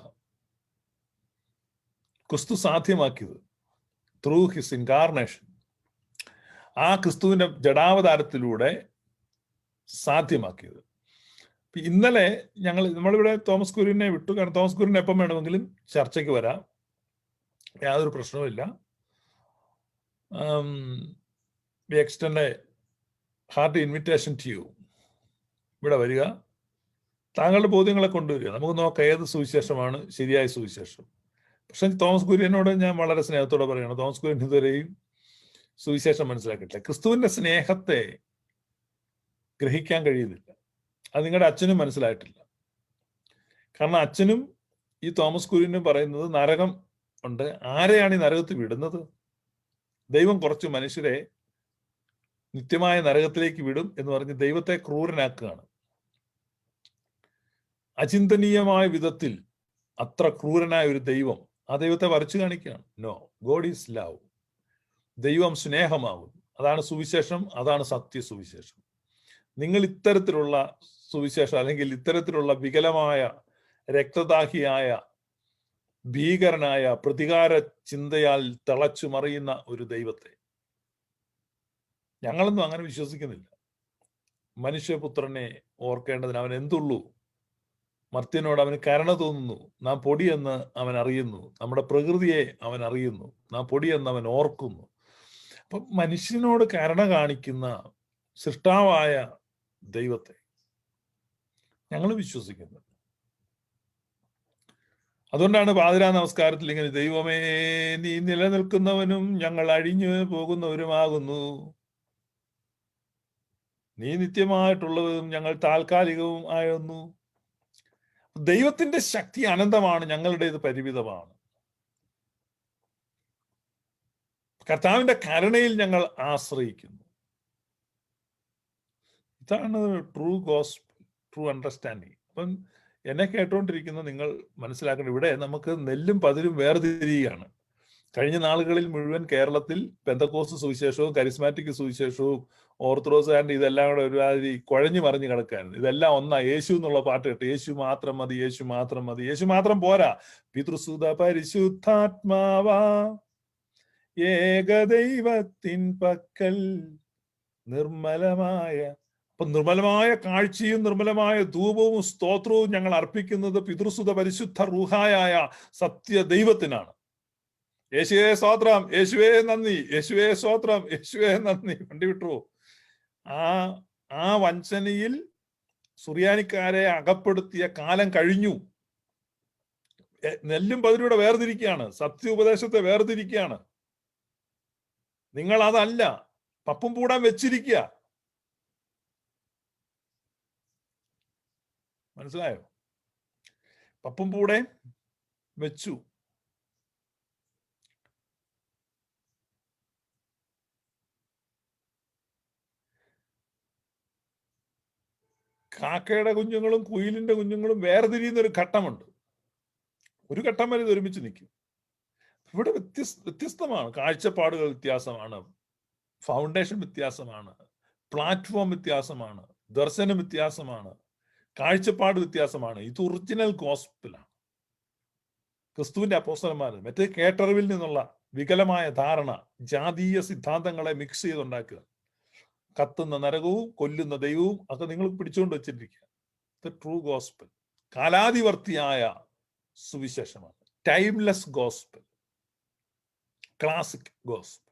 A: ക്രിസ്തു സാധ്യമാക്കിയത് ത്രൂ ഹിസ് ഇൻകാർണേഷൻ. ആ ക്രിസ്തുവിന്റെ ജഡാവതാരത്തിലൂടെ സാധ്യമാക്കിയത്. ഇന്നലെ നമ്മളിവിടെ തോമസ് കുര്യനെ വിട്ടു. കാരണം തോമസ് കുര്യൻ എപ്പം വേണമെങ്കിലും ചർച്ചയ്ക്ക് വരാം, യാതൊരു പ്രശ്നവുമില്ല. We extend a heart invitation to you. ഇവിടെ വരിക, താങ്കളുടെ ബോധ്യങ്ങളെ കൊണ്ടുവരിക. നമുക്ക് നോക്കാം ഏത് സുവിശേഷമാണ് ശരിയായ സുവിശേഷം. പക്ഷെ തോമസ് കുര്യനോട് ഞാൻ വളരെ സ്നേഹത്തോടെ പറയണം, തോമസ് കുര്യൻ ഇതുവരെയും സുവിശേഷം മനസ്സിലാക്കിയിട്ടില്ല. ക്രിസ്തുവിന്റെ സ്നേഹത്തെ ഗ്രഹിക്കാൻ കഴിയുന്നില്ല. അത് നിങ്ങളുടെ അച്ഛനും മനസ്സിലായിട്ടില്ല. കാരണം അച്ഛനും ഈ തോമസ് കുര്യനും പറയുന്നത് നരകം ഉണ്ട്. ആരെയാണ് ഈ നരകത്തിൽ വിടുന്നത്? ദൈവം കുറച്ച് മനുഷ്യരെ നിത്യമായ നരകത്തിലേക്ക് വിടും എന്ന് പറഞ്ഞ് ദൈവത്തെ ക്രൂരനാക്കുകയാണ്. അചിന്തനീയമായ വിധത്തിൽ അത്ര ക്രൂരനായ ഒരു ദൈവം ആ ദൈവത്തെ വരച്ചു കാണിക്കുകയാണ്. No, God is love. ദൈവം സ്നേഹമാകുന്നു. അതാണ് സുവിശേഷം, അതാണ് സത്യസുവിശേഷം. നിങ്ങൾ ഇത്തരത്തിലുള്ള സുവിശേഷം അല്ലെങ്കിൽ ഇത്തരത്തിലുള്ള വികലമായ, രക്തദാഹിയായ, ഭീകരനായ, പ്രതികാര ചിന്തയാൽ തിളച്ചു മറിയുന്ന ഒരു ദൈവത്തെ ഞങ്ങളൊന്നും അങ്ങനെ വിശ്വസിക്കുന്നില്ല. മനുഷ്യപുത്രനെ ഓർക്കേണ്ടതിന് അവൻ എന്തുള്ളൂ? മർത്യനോട് അവന് കരുണ തോന്നുന്നു. നാം പൊടിയെന്ന് അവൻ അറിയുന്നു. നമ്മുടെ പ്രകൃതിയെ അവൻ അറിയുന്നു. നാം പൊടിയെന്ന് അവൻ ഓർക്കുന്നു. അപ്പൊ മനുഷ്യനോട് കരുണ കാണിക്കുന്ന സൃഷ്ടാവായ ദൈവത്തെ ഞങ്ങൾ വിശ്വസിക്കുന്നത്. അതുകൊണ്ടാണ് പാതിരാ നമസ്കാരത്തിൽ ഇങ്ങനെ, ദൈവമേ നീ നിലനിൽക്കുന്നവനും ഞങ്ങൾ അഴിഞ്ഞു പോകുന്നവരുമാകുന്നു, നീ നിത്യമായിട്ടുള്ളതും ഞങ്ങൾ താൽക്കാലികവും ആയിരുന്നു. ദൈവത്തിന്റെ ശക്തി അനന്തമാണ്, ഞങ്ങളുടേത് പരിമിതമാണ്. കർത്താവിന്റെ കരുണയിൽ ഞങ്ങൾ ആശ്രയിക്കുന്നു. ഇതാണ് ട്രൂ ഗോസ്പൽ, ട്രൂ അണ്ടർസ്റ്റാൻഡിങ്. അപ്പം എന്നെ കേട്ടുകൊണ്ടിരിക്കുന്ന നിങ്ങൾ മനസ്സിലാക്കണം, ഇവിടെ നമുക്ക് നെല്ലും പതിരും വേർതിരിയുകയാണ്. കഴിഞ്ഞ നാളുകളിൽ മുഴുവൻ കേരളത്തിൽ പെന്തക്കോസ്ത് സുവിശേഷവും കരിസ്മാറ്റിക് സുവിശേഷവും ഓർത്തഡോക്സ് ആൻഡ് ഇതെല്ലാം കൂടെ ഒരുമാതിരി കുഴഞ്ഞു മറിഞ്ഞു കിടക്കായിരുന്നു. ഇതെല്ലാം ഒന്നാ. യേശു എന്നുള്ള പാട്ട് കേട്ട്, യേശു മാത്രം മതി, യേശു മാത്രം മതി. യേശു മാത്രം പോരാ, പിതൃസുത പരിശുദ്ധാത്മാവാ ഏകദൈവത്തിൻ പക്കൽ നിർമ്മലമായ. അപ്പൊ നിർമ്മലമായ കാഴ്ചയും നിർമ്മലമായ ധൂപവും സ്തോത്രവും ഞങ്ങൾ അർപ്പിക്കുന്നത് പിതൃസുത പരിശുദ്ധ റൂഹായ സത്യ ദൈവത്തിനാണ്. യേശുവേ സ്തോത്രം, യേശുവേ നന്ദി, യേശുവേ സ്തോത്രം, യേശുവേ നന്ദി. വണ്ടി വിട്ടു. ആ വഞ്ചനയിൽ സുറിയാനിക്കാരെ അകപ്പെടുത്തിയ കാലം കഴിഞ്ഞു. നെല്ലും പതിരൂടെ വേർതിരിക്കുകയാണ്, സത്യ ഉപദേശത്തെ വേർതിരിക്കുകയാണ്. നിങ്ങൾ അതല്ല, പപ്പും പൂടാൻ വെച്ചിരിക്കുക. മനസ്സിലായോ? പപ്പും പൂടെ വെച്ചു. കാക്കയുടെ കുഞ്ഞുങ്ങളും കുയിലിന്റെ കുഞ്ഞുങ്ങളും വേർതിരിയുന്ന ഒരു ഘട്ടമുണ്ട്. ഒരു ഘട്ടം വരെ ഇത് ഒരുമിച്ച് നിൽക്കും. ഇവിടെ വ്യത്യസ്തമാണ്. കാഴ്ചപ്പാടുകൾ വ്യത്യാസമാണ്, ഫൗണ്ടേഷൻ വ്യത്യാസമാണ്, പ്ലാറ്റ്ഫോം വ്യത്യാസമാണ്, ദർശനം വ്യത്യാസമാണ്, കാഴ്ചപ്പാട് വ്യത്യാസമാണ്. ഇത് ഒറിജിനൽ ഗോസ്പലാണ്. ക്രിസ്തുവിന്റെ അപ്പോസ്തലന്മാർ മറ്റേ കേട്ടറിവിൽ നിന്നുള്ള വികലമായ ധാരണ, ജാതീയ സിദ്ധാന്തങ്ങളെ മിക്സ് ചെയ്തുണ്ടാക്കുക. കത്തുന്ന നരകവും കൊല്ലുന്ന ദൈവവും ഒക്കെ നിങ്ങൾ പിടിച്ചുകൊണ്ട് വെച്ചിട്ടിരിക്കുക. ദ ട്രൂ ഗോസ്പൽ കാലാതിവർത്തിയായ സുവിശേഷമാണ്. Timeless gospel, classic gospel.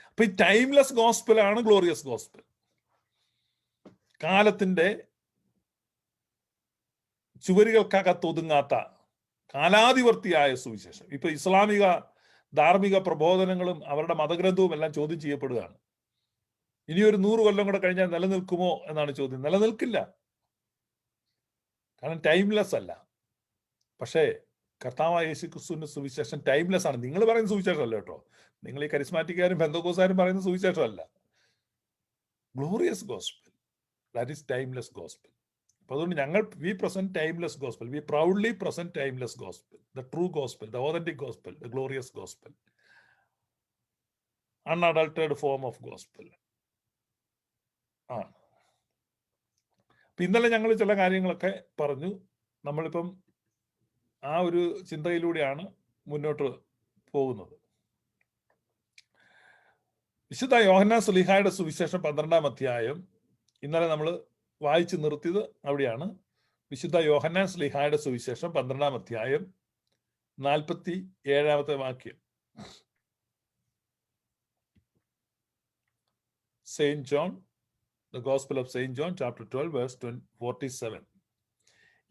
A: അപ്പൊ ഈ ടൈംലെസ് ഗോസ്പലാണ് ഗ്ലോറിയസ് ഗോസ്പൽ. കാലത്തിന്റെ ചുവരുകൾക്കകത്തൊതുങ്ങാത്ത കാലാതിവർത്തിയായ സുവിശേഷം. ഇപ്പൊ ഇസ്ലാമിക ധാർമ്മിക പ്രബോധനങ്ങളും അവരുടെ മതഗ്രന്ഥവും എല്ലാം ചോദ്യം ചെയ്യപ്പെടുകയാണ്. ഇനി ഒരു 100 കൊല്ലം കൂടെ കഴിഞ്ഞാൽ നിലനിൽക്കുമോ എന്നാണ് ചോദ്യം. നിലനിൽക്കില്ല, കാരണം ടൈംലെസ് അല്ല. പക്ഷേ കർത്താവായ യേശു ക്രിസ്തുവിന്റെ സുവിശേഷം ടൈംലെസ് ആണ്. നിങ്ങൾ പറയുന്ന സുവിശേഷം അല്ല കേട്ടോ. നിങ്ങൾ ഈ കരിസ്മാറ്റിക്കാരും പെന്തക്കോസ്തുകാരും പറയുന്ന സുവിശേഷം അല്ല. Glorious gospel, that is timeless gospel. അപ്പൊ അതുകൊണ്ട് ഞങ്ങൾ we present timeless gospel. We proudly present timeless gospel, the true gospel, the authentic gospel, the glorious gospel, unadulterated form of gospel ആണ്. ഇന്നലെ ഞങ്ങൾ ചില കാര്യങ്ങളൊക്കെ പറഞ്ഞു. നമ്മളിപ്പം ആ ഒരു ചിന്തയിലൂടെയാണ് മുന്നോട്ട് പോകുന്നത്. വിശുദ്ധ യോഹന്നാൻ ശ്ലീഹായുടെ സുവിശേഷം 12-ാം അധ്യായം ഇന്നലെ നമ്മൾ വായിച്ചു നിർത്തിയത് അവിടെയാണ്. വിശുദ്ധ യോഹന്നാൻ ശ്ലീഹായുടെ സുവിശേഷം 12-ാം അധ്യായം 47-ാമത്തെ വാക്യം. Saint John, The Gospel of Saint John, chapter 12, verse 47.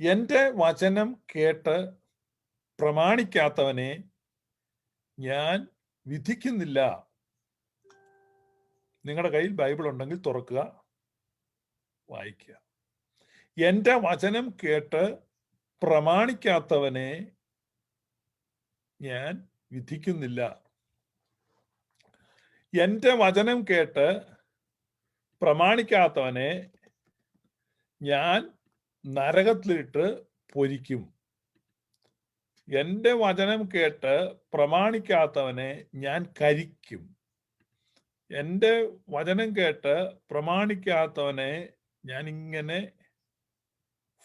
A: എന്റെ വചനം കേട്ട് പ്രമാണിക്കാത്തവനെ ഞാൻ വിധിക്കുന്നില്ല. നിങ്ങളുടെ കയ്യിൽ ബൈബിൾ ഉണ്ടെങ്കിൽ തുറക്കുക, വായിക്കുക. എന്റെ വചനം കേട്ട് പ്രമാണിക്കാത്തവനെ ഞാൻ വിധിക്കുന്നില്ല. എന്റെ വചനം കേട്ട് പ്രമാണിക്കാത്തവനെ ഞാൻ നരകത്തിലിട്ട് പൊരിക്കും. എൻ്റെ വചനം കേട്ട് പ്രമാണിക്കാത്തവനെ ഞാൻ കരിക്കും. എൻ്റെ വചനം കേട്ട് പ്രമാണിക്കാത്തവനെ ഞാൻ ഇങ്ങനെ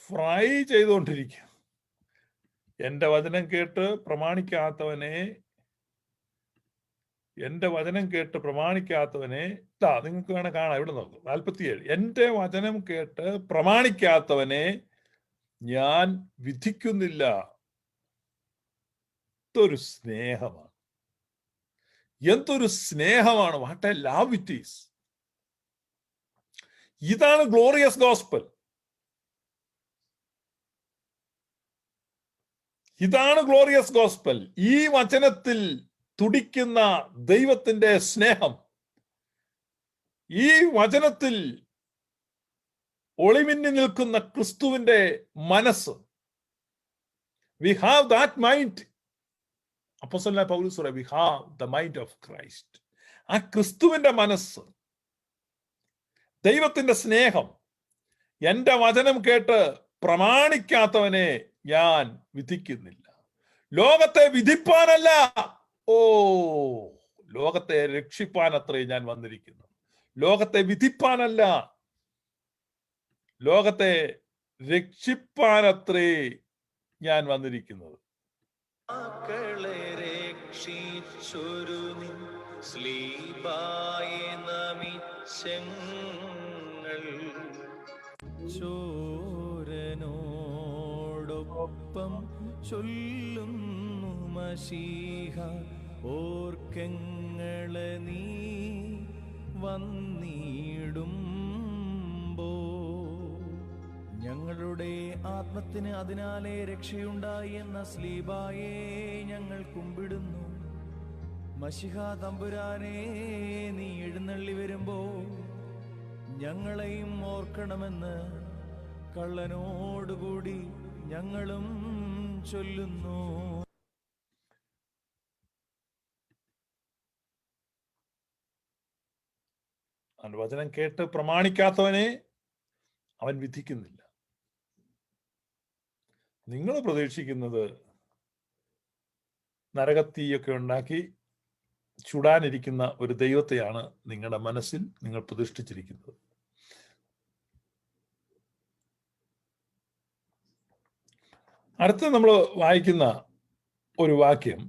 A: ഫ്രൈ ചെയ്തുകൊണ്ടിരിക്കും. എൻ്റെ വചനം കേട്ട് പ്രമാണിക്കാത്തവനെ നിങ്ങൾക്ക് വേണേ കാണാം, ഇവിടെ നോക്കും 47. എൻ്റെ വചനം കേട്ട് പ്രമാണിക്കാത്തവനെ ഞാൻ വിധിക്കുന്നില്ല. എന്തൊരു സ്നേഹമാണ്. What A love it is. ഇതാണ് ഗ്ലോറിയസ് ഗോസ്പൽ. ഈ വചനത്തിൽ തുടിക്കുന്ന ദൈവത്തിന്റെ സ്നേഹം, ഈ വചനത്തിൽ ഒളിമിന്നി നിൽക്കുന്ന ക്രിസ്തുവിന്റെ മനസ്സ്. We have that mind. അപ്പോസ്തലനായ പൗലോസ് പറയും, we have the mind of Christ. ആ ക്രിസ്തുവിന്റെ മനസ്സ്, ദൈവത്തിന്റെ സ്നേഹം. എൻ്റെ വചനം കേട്ട് പ്രമാണിക്കാത്തവനെ ഞാൻ വിധിക്കുന്നില്ല. ലോകത്തെ വിധിപ്പാനല്ല, ലോകത്തെ രക്ഷിപ്പാനത്രേ ഞാൻ വന്നിരിക്കുന്നു. ലോകത്തെ വിധിപ്പാനല്ല, ലോകത്തെ രക്ഷിപ്പാനത്രേ ഞാൻ വന്നിരിക്കുന്നത്.
B: ചോരനോടൊപ്പം ചൊല്ലുന്നു മശീഹ, ഓർക്കങ്ങളെ നീ വന്നിടുമ്പോ. ഞങ്ങളുടെ ആത്മത്തിന് അതിനാലെ രക്ഷയുണ്ടായി എന്ന സ്ലീബായെ ഞങ്ങൾ കുമ്പിടുന്നു. മശിഹ തമ്പുരാനെ, നീ എഴുന്നള്ളി വരുമ്പോ ഞങ്ങളെയും ഓർക്കണമെന്ന് കള്ളനോടുകൂടി ഞങ്ങളും ചൊല്ലുന്നു.
A: വചനം കേട്ട് പ്രമാണിക്കാത്തവനെ അവൻ വിധിക്കുന്നില്ല. നിങ്ങൾ പ്രതീക്ഷിക്കുന്നത് നരകത്തീയൊക്കെ ഉണ്ടാക്കി ചുടാനിരിക്കുന്ന ഒരു ദൈവത്തെയാണ് നിങ്ങളുടെ മനസ്സിൽ നിങ്ങൾ പ്രതിഷ്ഠിച്ചിരിക്കുന്നത്. അടുത്ത നമ്മൾ വായിക്കുന്ന ഒരു വാക്യം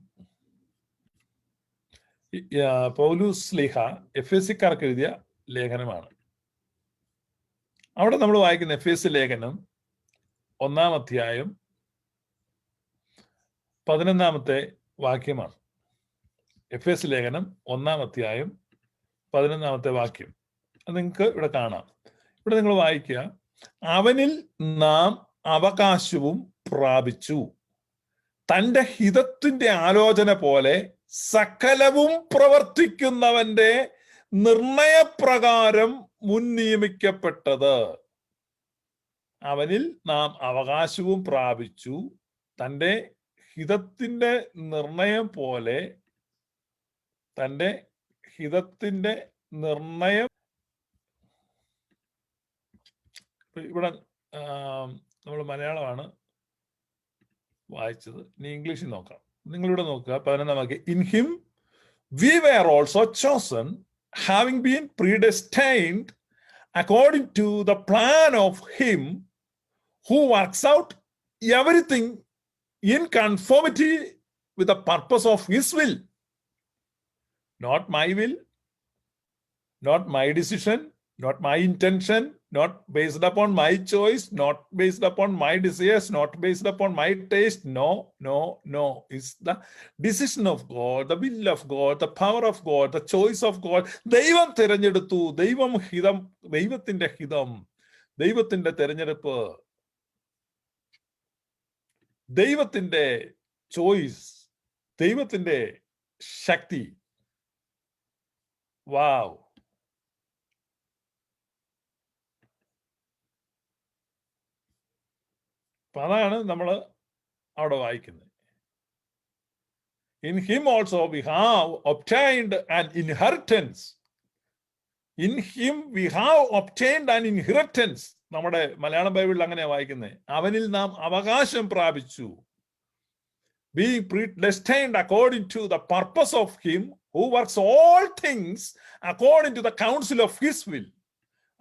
A: പൗലൂസ് ശ്ലീഹ എഫെസ്യക്കാർക്ക് എഴുതിയ ലേഖനമാണ്. അവിടെ നമ്മൾ വായിക്കുന്ന എഫേസ്യ ലേഖനം 1-ാം അധ്യായം 11-ാമത്തെ വാക്യമാണ്. എഫേസ്യ ലേഖനം 1-ാം അധ്യായം 11-ാമത്തെ വാക്യം അത് നിങ്ങൾക്ക് ഇവിടെ കാണാം. ഇവിടെ നിങ്ങൾ വായിക്കുക, അവനിൽ നാം അവകാശവും പ്രാപിച്ചു, തന്റെ ഹിതത്തിന്റെ ആലോചന പോലെ സകലവും പ്രവർത്തിക്കുന്നവന്റെ നിർണയപ്രകാരം മുൻ നിയമിക്കപ്പെട്ടത്. അവനിൽ നാം അവകാശവും പ്രാപിച്ചു, തന്റെ ഹിതത്തിന്റെ നിർണയം പോലെ, തന്റെ ഹിതത്തിന്റെ നിർണയം. ഇവിടെ നമ്മൾ മലയാളമാണ് വായിച്ചത്, ഇനി ഇംഗ്ലീഷിൽ നോക്കാം. നിങ്ങളിവിടെ നോക്കുക 11-ാം വാക്യം. In him we were also chosen, having been predestined according to the plan of him who works out everything in conformity with the purpose of his will. Not my will, not my decision, not my intention, not based upon my choice, not based upon my desires, not based upon my taste. No. It's the decision of God, the will of God, the power of God, the choice of God. ദൈവം തിരഞ്ഞെടുത്തു. ദൈവത്തിന്റെ ഹിതം, ദൈവത്തിന്റെ തിരഞ്ഞെടുപ്പ്, ദൈവത്തിന്റെ choice, ദൈവത്തിന്റെ ശക്തി. വാവ്! അതാണ് നമ്മൾ അവിടെ വായിക്കുന്നത്. In him also we have obtained an inheritance. In him we have obtained an inheritance. നമ്മുടെ മലയാളം ബൈബിളിൽ അങ്ങനെയാ വായിക്കുന്നത്. അവനിൽ നാം അവകാശം പ്രാപിച്ചു. Being predestined according to the purpose of him who works all things according to the counsel of his will.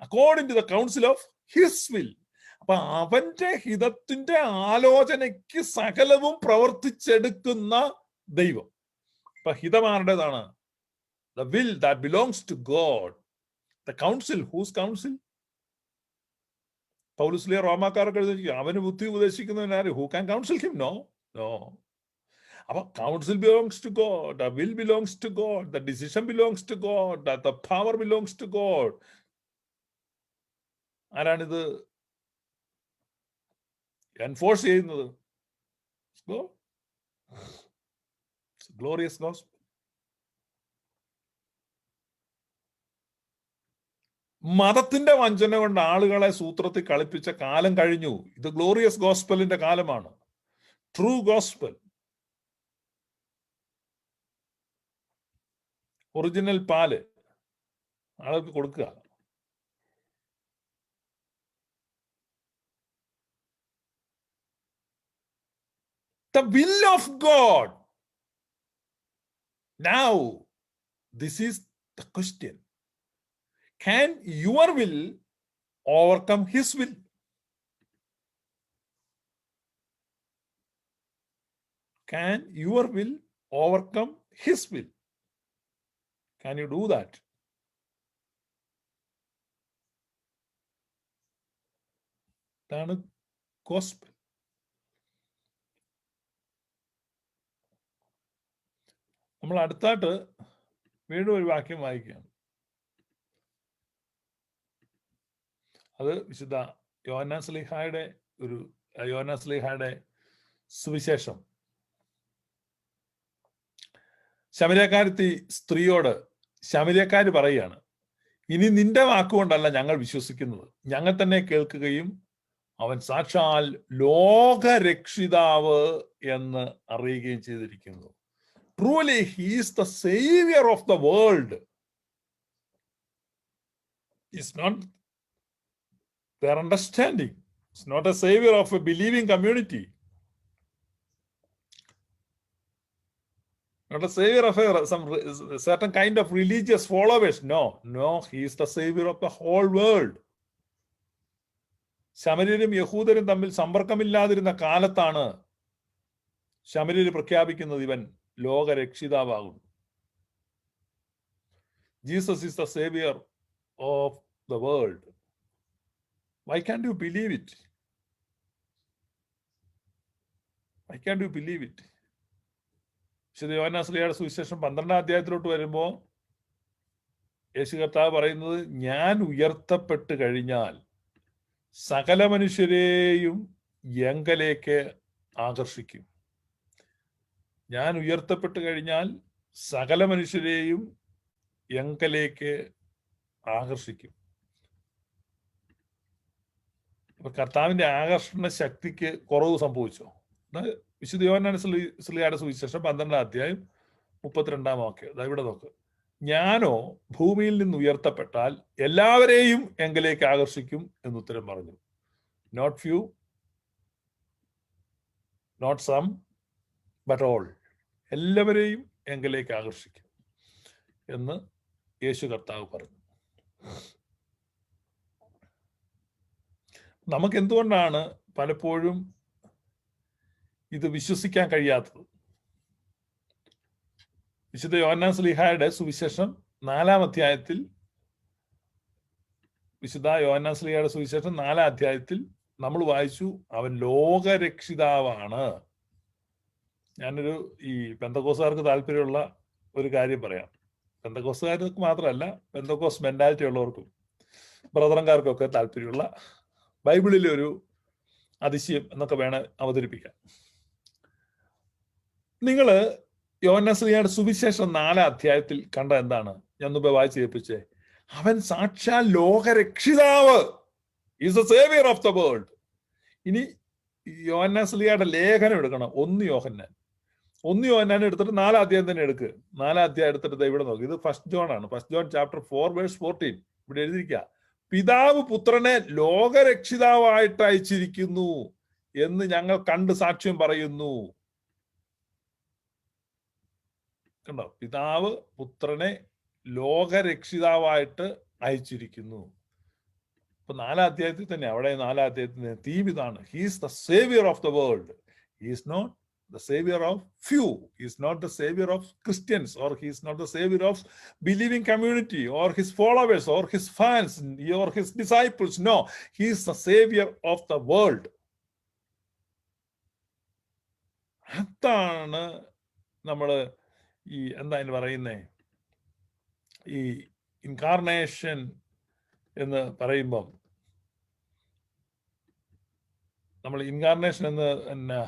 A: According to the counsel of his will. അപ്പൊ അവന്റെ ഹിതത്തിന്റെ ആലോചനയ്ക്ക് സകലവും പ്രവർത്തിച്ചെടുക്കുന്ന ദൈവം. അപ്പൊ ഹിതമാരുടേതാണ്? The will that belongs to God. The counsel, whose counsel? പൗലോസ് റോമാക്കാർക്ക് എഴുതി, അവന് ബുദ്ധി ഉപദേശിക്കുന്നവനാര്? Who can counsel him? No. അപ്പൊ counsel belongs to God, the will belongs to God, the decision belongs to God, the power belongs to God. ആരാണിത് enforce ചെയ്യുന്നത്? Glorious gospel. മതത്തിന്റെ വഞ്ചന കൊണ്ട് ആളുകളെ സൂത്രത്തിൽ കളിപ്പിച്ച കാലം കഴിഞ്ഞു. ഇത് ഗ്ലോറിയസ് ഗോസ്പലിന്റെ കാലമാണ്. ട്രൂ ഗോസ്പൽ, ഒറിജിനൽ പാല് ആളുകൾക്ക് കൊടുക്കുക. The will of God. Now, this is the question. Can your will overcome his will? Can your will overcome his will? Can you do that? ഇതാണ് ഗോസ്പൽ. നമ്മൾ അടുത്തായിട്ട് വീണ്ടും ഒരു വാക്യം വായിക്കുകയാണ്. അത് വിശുദ്ധ യോഹന്നാൻ ശ്ലീഹായുടെ സുവിശേഷം. ശമര്യക്കാരത്തി സ്ത്രീയോട് ശമര്യക്കാര് പറയുകയാണ്, ഇനി നിന്റെ വാക്കുകൊണ്ടല്ല ഞങ്ങൾ വിശ്വസിക്കുന്നത്, ഞങ്ങൾ തന്നെ കേൾക്കുകയും അവൻ സാക്ഷാൽ ലോകരക്ഷിതാവ് എന്ന് അറിയുകയും ചെയ്തിരിക്കുന്നു. Truly, he is the savior of the world. It's not their understanding. It's not a savior of a believing community. Not a savior of some certain kind of religious followers. No, he is the savior of the whole world. ശമര്യരും യഹൂദരും തമ്മിൽ സമ്പർക്കമില്ലാതിരുന്ന കാലത്താണ് ശമര്യര് പ്രഖ്യാപിക്കുന്നത് ഇവൻ ലോകരക്ഷിതാവാകുന്നു. Jesus is the savior of the world. Why can't you believe it? Why can't you believe it? വിശുദ്ധ യോഹന്നാൻ ശ്ലീഹയുടെ സുവിശേഷം 12-ാം അധ്യായത്തിലോട്ട് വരുമ്പോ യേശു കർത്താവ് പറയുന്നത്, ഞാൻ ഉയർത്തപ്പെട്ട് കഴിഞ്ഞാൽ സകല മനുഷ്യരെയും എങ്കലേക്ക് ആകർഷിക്കും. ഞാൻ ഉയർത്തപ്പെട്ട് കഴിഞ്ഞാൽ സകല മനുഷ്യരെയും എങ്കലേക്ക് ആകർഷിക്കും. അപ്പൊ കർത്താവിന്റെ ആകർഷണ ശക്തിക്ക് കുറവ് സംഭവിച്ചോ? വിശുദ്ധ യോഹന്നാൻ ശ്ലീഹയുടെ സുവിശേഷം 12-ാം അധ്യായം 32-ാം വാക്യം. ഇവിടെ നോക്ക്. ഞാനോ ഭൂമിയിൽ നിന്ന് ഉയർത്തപ്പെട്ടാൽ എല്ലാവരെയും എങ്കിലേക്ക് ആകർഷിക്കും എന്നുത്തരം പറഞ്ഞു. Not few, not some, but all. എല്ലാവരെയും എങ്കിലേക്ക് ആകർഷിക്കും എന്ന് യേശു കർത്താവ് പറഞ്ഞു. നമുക്ക് എന്തുകൊണ്ടാണ് പലപ്പോഴും ഇത് വിശ്വസിക്കാൻ കഴിയാത്തത്? വിശുദ്ധ യോഹന്നാൻ ശ്ലീഹായുടെ സുവിശേഷം 4-ാം അധ്യായത്തിൽ, വിശുദ്ധ യോഹന്നാൻ ശ്ലീഹായുടെ സുവിശേഷം 4-ാം അധ്യായത്തിൽ നമ്മൾ വായിച്ചു, അവൻ ലോകരക്ഷിതാവാണ്. ഞാനൊരു ഈ പെന്തക്കോസുകാർക്ക് താല്പര്യമുള്ള ഒരു കാര്യം പറയാം. പെന്തക്കോസുകാർക്ക് മാത്രമല്ല, പെന്തക്കോസ് മെന്റാലിറ്റി ഉള്ളവർക്കും ബ്രദറൻകാർക്കൊക്കെ താല്പര്യമുള്ള ബൈബിളിലെ ഒരു അതിശയം എന്നൊക്കെ വേണം അവതരിപ്പിക്കാൻ. നിങ്ങള് യോഹന്നാൻ ശ്ലീഹയുടെ സുവിശേഷം 4-ാം അധ്യായത്തിൽ കണ്ട എന്താണ്? ഞാൻ മുമ്പേ വായിച്ച് കേൾപ്പിച്ചേ. അവൻ സാക്ഷാൽ ലോകരക്ഷിതാവ്, is the saviour of the world. ഇനി യോഹന്നാൻ ശ്ലീഹയുടെ ലേഖനം എടുക്കണം. 1 യോഹന്നാൻ എടുത്തിട്ട് 4-ാം അധ്യായം തന്നെ എടുക്കുക. 4-ാം അധ്യായം എടുത്തിട്ട് ഇവിടെ നോക്കുക. ഇത് 1 ജോൺ ആണ്. 1 ജോൺ ചാപ്റ്റർ 4 വേഴ്സ് 14 ഇവിടെ എഴുതിയിരിക്കുക. പിതാവ് പുത്രനെ ലോകരക്ഷിതാവായിട്ട് അയച്ചിരിക്കുന്നു എന്ന് ഞങ്ങൾ കണ്ട് സാക്ഷ്യം പറയുന്നു. കണ്ടോ? പിതാവ് പുത്രനെ ലോകരക്ഷിതാവായിട്ട് അയച്ചിരിക്കുന്നു. ഇപ്പൊ 4-ാം അധ്യായത്തിൽ തന്നെ, അവിടെ 4-ാം അധ്യായത്തിന്റെ തീം ഇതാണ്. He's the saviour of the world. He's not the savior of few. He is not the savior of Christians, or he is not the savior of believing community, or his followers, or his fans, or his disciples. No, he is the savior of the world. അതാണ് നമ്മള് ഈ എന്താ പറയുന്നേ, ഈ incarnation എന്ന് പറയുമ്പം നമ്മൾ incarnation എന്ന്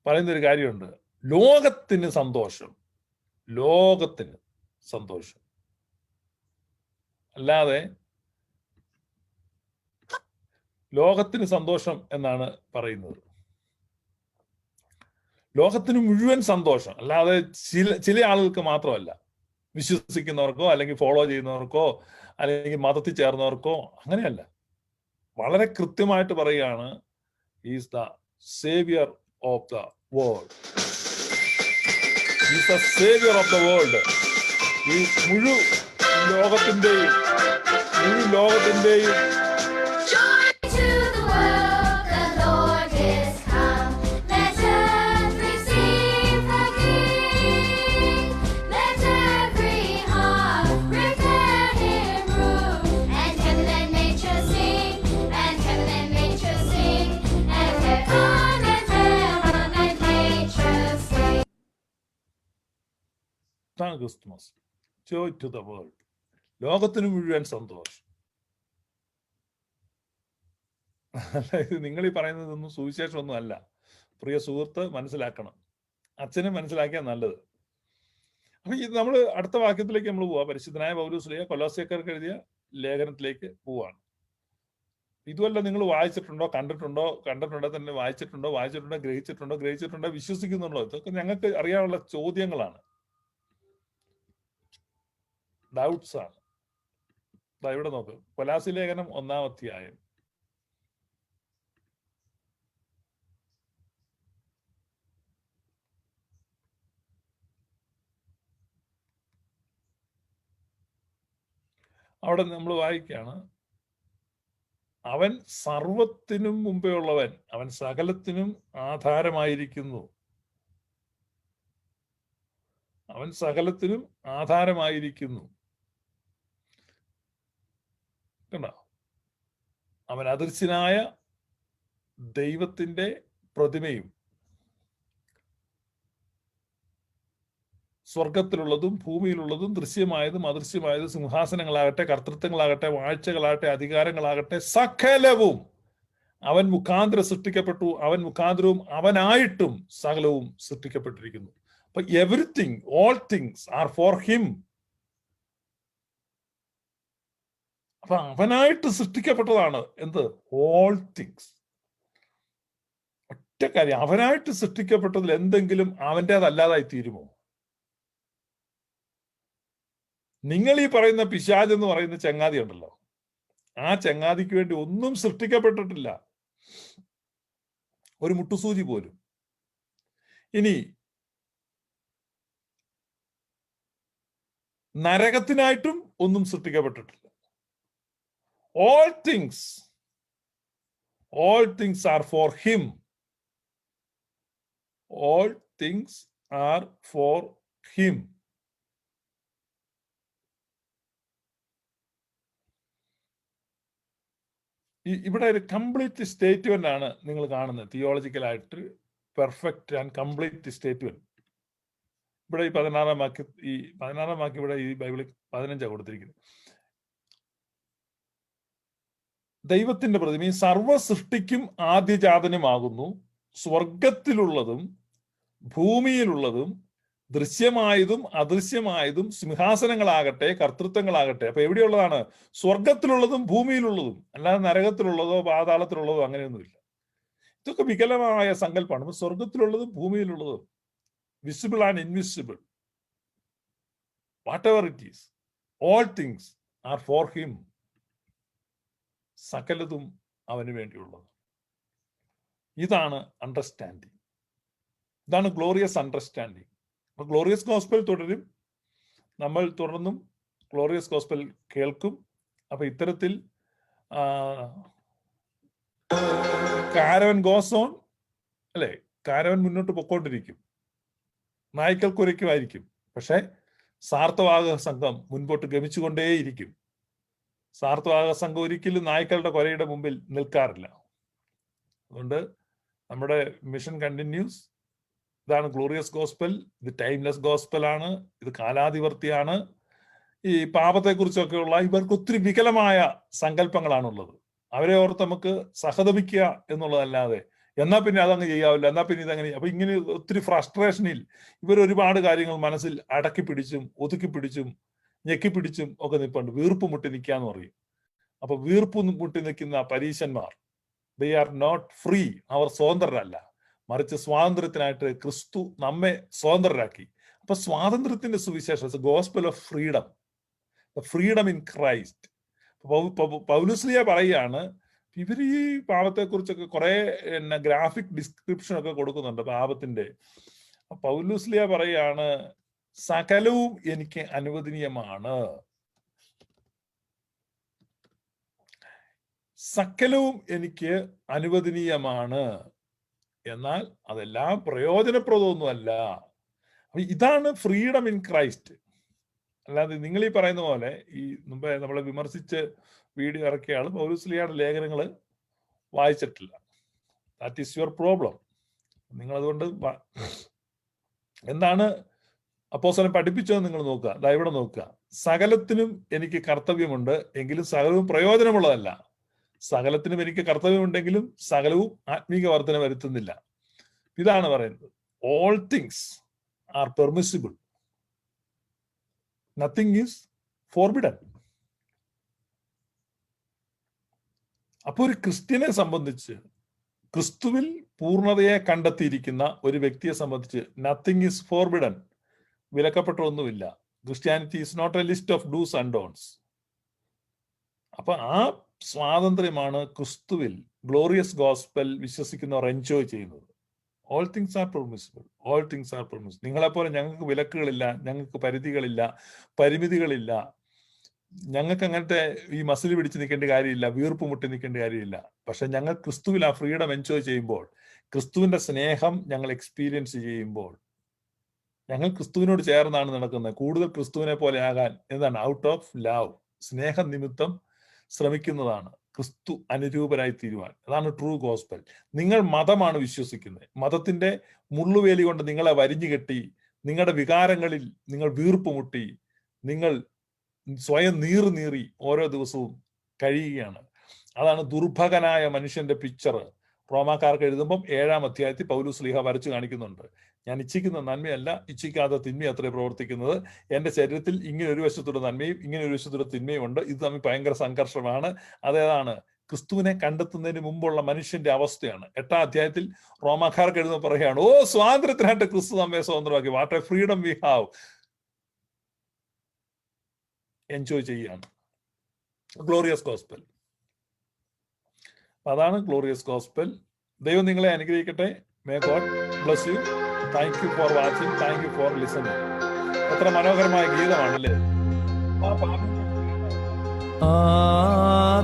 A: പറയുന്നൊരു കാര്യമുണ്ട്. ലോകത്തിന് സന്തോഷം, ലോകത്തിന് സന്തോഷം. അല്ലാതെ ലോകത്തിന് സന്തോഷം എന്നാണ് പറയുന്നത്. ലോകത്തിന് മുഴുവൻ സന്തോഷം, അല്ലാതെ ചില ആളുകൾക്ക് മാത്രമല്ല. വിശ്വസിക്കുന്നവർക്കോ അല്ലെങ്കിൽ ഫോളോ ചെയ്യുന്നവർക്കോ അല്ലെങ്കിൽ മതത്തിൽ ചേർന്നവർക്കോ അങ്ങനെയല്ല. വളരെ കൃത്യമായിട്ട് പറയുകയാണ്, is the saviour of the world. Is the saviour of the world. ഈ മുഴു ലോകത്തിന്റെയും Christmas. Joy to the world. ലോകത്തിന് മുഴുവൻ സന്തോഷം. അതായത് നിങ്ങൾ ഈ പറയുന്നതൊന്നും സുവിശേഷമൊന്നും അല്ല. പ്രിയ സുഹൃത്ത്, മനസ്സിലാക്കണം. അച്ഛനും മനസ്സിലാക്കിയാൽ നല്ലത്. അപ്പൊ ഇത് നമ്മൾ അടുത്ത വാക്യത്തിലേക്ക് നമ്മൾ പോവാ. പരിശുദ്ധനായ പൗലോസ് കൊലോസ്യക്കാർക്ക് എഴുതിയ ലേഖനത്തിലേക്ക് പോവാണ്. ഇതുവല്ല നിങ്ങൾ വായിച്ചിട്ടുണ്ടോ, കണ്ടിട്ടുണ്ടോ തന്നെ വായിച്ചിട്ടുണ്ടോ, ഗ്രഹിച്ചിട്ടുണ്ടോ, വിശ്വസിക്കുന്നുണ്ടോ? ഇതൊക്കെ ഞങ്ങൾക്ക് അറിയാനുള്ള ചോദ്യങ്ങളാണ്, ഡൗട്ട്സ് ആണ്. ഇവിടെ നോക്ക്, കൊലോസ്യ ലേഖനം 1-ാം അധ്യായം. അവിടെ നമ്മൾ വായിക്കുകയാണ്, അവൻ സർവത്തിനും മുമ്പേ ഉള്ളവൻ, അവൻ സകലത്തിനും ആധാരമായിരിക്കുന്നു. അവൻ സകലത്തിനും ആധാരമായിരിക്കുന്നു. കണ്ടോ? അവൻ അദൃശ്യനായ ദൈവത്തിന്റെ പ്രതിമയും സ്വർഗത്തിലുള്ളതും ഭൂമിയിലുള്ളതും ദൃശ്യമായതും അദൃശ്യമായതും സിംഹാസനങ്ങളാകട്ടെ, കർത്തൃത്വങ്ങളാകട്ടെ, വാഴ്ചകളാകട്ടെ, അധികാരങ്ങളാകട്ടെ, സകലവും അവൻ മുഖാന്തരം സൃഷ്ടിക്കപ്പെട്ടു. അവൻ മുഖാന്തരവും അവനായിട്ടും സകലവും സൃഷ്ടിക്കപ്പെട്ടിരിക്കുന്നു. അപ്പൊ everything, all things are for him. അപ്പൊ അവനായിട്ട് സൃഷ്ടിക്കപ്പെട്ടതാണ് എന്ത്? All things. ഒറ്റ കാര്യം, അവനായിട്ട് സൃഷ്ടിക്കപ്പെട്ടതിൽ എന്തെങ്കിലും അവൻ്റേതല്ലാതായി തീരുമോ? നിങ്ങൾ ഈ പറയുന്ന പിശാച് എന്ന് പറയുന്ന ചങ്ങാതി ഉണ്ടല്ലോ, ആ ചങ്ങാതിക്ക് വേണ്ടി ഒന്നും സൃഷ്ടിക്കപ്പെട്ടിട്ടില്ല, ഒരു മുട്ടുസൂചി പോലും. ഇനി നരകത്തിനായിട്ടും ഒന്നും സൃഷ്ടിക്കപ്പെട്ടിട്ടില്ല. All things are for him. All things are for him. ഇവിടെ ഒരു കംപ്ലീറ്റ് സ്റ്റേറ്റ്മെന്റ് ആണ് നിങ്ങൾ കാണുന്നത്. തിയോളജിക്കലായിട്ട് പെർഫെക്റ്റ് ആൻഡ് കംപ്ലീറ്റ് സ്റ്റേറ്റ്മെന്റ്. ഇവിടെ ഈ 16-ാം വാക്യം ഇവിടെ ഈ ബൈബിളിൽ 15 കൊടുത്തിരിക്കുന്നത്. ദൈവത്തിന്റെ പ്രതിമയും സർവ സൃഷ്ടിക്കും ആദ്യജാതനുമാകുന്നു. സ്വർഗത്തിലുള്ളതും ഭൂമിയിലുള്ളതും ദൃശ്യമായതും അദൃശ്യമായതും സിംഹാസനങ്ങളാകട്ടെ, കർത്തൃത്വങ്ങളാകട്ടെ. അപ്പൊ എവിടെയുള്ളതാണ്? സ്വർഗത്തിലുള്ളതും ഭൂമിയിലുള്ളതും, അല്ലാതെ നരകത്തിലുള്ളതോ പാതാളത്തിലുള്ളതോ അങ്ങനെയൊന്നുമില്ല. ഇതൊക്കെ വികലമായ സങ്കല്പമാണ്. സ്വർഗത്തിലുള്ളതും ഭൂമിയിലുള്ളതും, visible and invisible, whatever it is, all things are for him. സകലതും അവന് വേണ്ടിയുള്ളത്. ഇതാണ് അണ്ടർസ്റ്റാൻഡിങ്. ഇതാണ് ഗ്ലോറിയസ് അണ്ടർസ്റ്റാൻഡിങ്. അപ്പൊ ഗ്ലോറിയസ് ഗോസ്പൽ തുടരും. നമ്മൾ തുടർന്നും ഗ്ലോറിയസ് ഗോസ്പൽ കേൾക്കും. അപ്പൊ ഇത്തരത്തിൽ കാരവൻ ഗോസ് ഓൺ, അല്ലെ? കാരവൻ മുന്നോട്ട് പൊക്കോണ്ടിരിക്കും, നായ്ക്കൾ കുരയ്ക്കുമായിരിക്കും. പക്ഷെ സാർത്ഥവാഹക സംഘം മുൻപോട്ട് ഗമിച്ചുകൊണ്ടേയിരിക്കും. സാർത്ഥവാഹക സംഘം ഒരിക്കലും നായ്ക്കളുടെ കൊരയുടെ മുമ്പിൽ നിൽക്കാറില്ല. അതുകൊണ്ട് നമ്മുടെ മിഷൻ കണ്ടിന്യൂസ്. ഇതാണ് ഗ്ലോറിയസ് ഗോസ്പൽ. ഇത് ടൈംലെസ് ഗോസ്പൽ ആണ്. ഇത് കാലാതിവർത്തിയാണ്. ഈ പാപത്തെക്കുറിച്ചൊക്കെയുള്ള ഇവർക്ക് ഒത്തിരി വികലമായ സങ്കല്പങ്ങളാണുള്ളത്. അവരെ ഓർത്ത് നമുക്ക് സഹതപിക്കുക എന്നുള്ളതല്ലാതെ എന്നാ പിന്നെ അതങ്ങ് ചെയ്യാവില്ല, എന്നാ പിന്നെ ഇതങ്ങനെ. അപ്പൊ ഇങ്ങനെ ഒത്തിരി ഫ്രസ്ട്രേഷനിൽ ഇവർ ഒരുപാട് കാര്യങ്ങൾ മനസ്സിൽ അടക്കി പിടിച്ചും ഒതുക്കി പിടിച്ചും ഞെക്കി പിടിച്ചും ഒക്കെ നിൽപ്പുണ്ട്. വീർപ്പ് മുട്ടി നിൽക്കാന്ന് പറയും. അപ്പൊ വീർപ്പ് മുട്ടി നിൽക്കുന്ന പരീശന്മാർ, ദേ ആർ നോട്ട് ഫ്രീ. അവർ സ്വതന്ത്രരല്ല, മറിച്ച് സ്വാതന്ത്ര്യത്തിനായിട്ട് ക്രിസ്തു നമ്മെ സ്വതന്ത്രരാക്കി. അപ്പൊ സ്വാതന്ത്ര്യത്തിന്റെ സുവിശേഷം, gospel of freedom, freedom in Christ. പൗലോസ്ലിയ പറയാണ്, ഇവർ ഈ പാപത്തെക്കുറിച്ചൊക്കെ കുറെ ഗ്രാഫിക് ഡിസ്ക്രിപ്ഷൻ ഒക്കെ കൊടുക്കുന്നുണ്ട് പാപത്തിന്റെ. പൗലോസ്ലിയ പറയാണ്, സകലവും എനിക്ക് അനുവദനീയമാണ്. സകലവും എനിക്ക് അനുവദനീയമാണ്, എന്നാൽ അതെല്ലാം പ്രയോജനപ്രദമൊന്നുമല്ല. ഇതാണ് ഫ്രീഡം ഇൻ ക്രൈസ്റ്റ്. അല്ലാതെ നിങ്ങൾ ഈ പറയുന്ന പോലെ ഈ മുമ്പേ നമ്മളെ വിമർശിച്ച് വീഡിയോ ഇറക്കിയ ആൾ പൗലോസ്ലിയുടെ ലേഖനങ്ങൾ വായിച്ചിട്ടില്ല. That is your problem. നിങ്ങൾ അതുകൊണ്ട് എന്താണ് അപ്പോസ്തലൻ പഠിപ്പിച്ചതെന്ന് നിങ്ങൾ നോക്കുക. ദാ ഇവിടെ നോക്കുക. സകലത്തിനും എനിക്ക് കർത്തവ്യമുണ്ട്, എങ്കിലും സകലവും പ്രയോജനമുള്ളതല്ല. സകലത്തിനും എനിക്ക് കർത്തവ്യമുണ്ടെങ്കിലും സകലവും ആത്മീക വർധന വരുത്തുന്നില്ല. ഇതാണ് പറയുന്നത്. All things are permissible, nothing is forbidden. അപ്പൊ ഒരു ക്രിസ്ത്യനെ സംബന്ധിച്ച്, ക്രിസ്തുവിൽ പൂർണ്ണതയെ കണ്ടെത്തിയിരിക്കുന്ന ഒരു വ്യക്തിയെ സംബന്ധിച്ച് നത്തിങ് ഈസ് ഫോർബിഡൻ, വിലക്കപ്പെട്ട ഒന്നുമില്ല. Christianity is not a list of dos and don'ts. അപ്പൊ ആ സ്വാതന്ത്ര്യമാണ് ക്രിസ്തുവിൽ ഗ്ലോറിയസ് ഗോസ്പൽ വിശ്വസിക്കുന്നവർ എൻജോയ് ചെയ്യുന്നത്. All things are permissible, all things are permissible. നിങ്ങളെപ്പോലെ ഞങ്ങൾക്ക് വിലക്കുകളില്ല, ഞങ്ങൾക്ക് പരിധികളില്ല, പരിമിതികളില്ല. ഞങ്ങൾക്ക് അങ്ങനത്തെ ഈ മസിൽ പിടിച്ച് നിൽക്കേണ്ട കാര്യമില്ല, വീർപ്പ് മുട്ടി നിൽക്കേണ്ട കാര്യമില്ല. പക്ഷെ ഞങ്ങൾ ക്രിസ്തുവിൽ ആ ഫ്രീഡം എൻജോയ് ചെയ്യുമ്പോൾ, ക്രിസ്തുവിന്റെ സ്നേഹം ഞങ്ങൾ എക്സ്പീരിയൻസ് ചെയ്യുമ്പോൾ, ഞങ്ങൾ ക്രിസ്തുവിനോട് ചേർന്നാണ് നടക്കുന്നത്. കൂടുതൽ ക്രിസ്തുവിനെ പോലെ ആകാൻ എന്താണ്? ഔട്ട് ഓഫ് ലവ്, സ്നേഹം നിമിത്തം ശ്രമിക്കുന്നതാണ് ക്രിസ്തു അനുരൂപരായി തീരുവാൻ. അതാണ് ട്രൂ ഗോസ്പൽ. നിങ്ങൾ മതമാണ് വിശ്വസിക്കുന്നത്. മതത്തിന്റെ മുള്ളുവേലി കൊണ്ട് നിങ്ങളെ വരിഞ്ഞു കെട്ടി, നിങ്ങളുടെ വികാരങ്ങളിൽ നിങ്ങൾ വീർപ്പ് മുട്ടി, നിങ്ങൾ സ്വയം നീറി ഓരോ ദിവസവും കഴിയുകയാണ്. അതാണ് ദുർഭകനായ മനുഷ്യന്റെ പിക്ചർ റോമാക്കാർക്ക് എഴുതുമ്പം 7-ാം അധ്യായത്തിൽ പൗലോസ് ശ്ലീഹ വരച്ചു കാണിക്കുന്നുണ്ട്. ഞാൻ ഇച്ഛിക്കുന്ന നന്മയല്ല, ഇച്ഛിക്കാത്ത തിന്മ അത്രേ പ്രവർത്തിക്കുന്നത്. എന്റെ ശരീരത്തിൽ ഇങ്ങനെ ഒരു വശത്തൂടെ നന്മയും ഇങ്ങനെ ഒരു വശത്തൂടെ തിന്മയും ഉണ്ട്. ഇത് തമ്മിൽ ഭയങ്കര സംഘർഷമാണ്. അതേതാണ്? ക്രിസ്തുവിനെ കണ്ടെത്തുന്നതിന് മുമ്പുള്ള മനുഷ്യന്റെ അവസ്ഥയാണ്. 8-ാം അധ്യായത്തിൽ റോമാക്കാർക്ക് എഴുതുമ്പോൾ പറയുകയാണ്, ഓ സ്വാതന്ത്ര്യത്തിനായിട്ട് ക്രിസ്തു നമ്മെ സ്വതന്ത്രമാക്കി. What a freedom we have. Enjoy ചെയ്യുകയാണ്. Glorious gospel. അതാണ് ഗ്ലോറിയസ് ഗോസ്പൽ. ദൈവം നിങ്ങളെ അനുഗ്രഹിക്കട്ടെ. May God bless you. Thank you for watching. Thank you for listening. എത്ര മനോഹരമായ ഗീതമാണല്ലേ.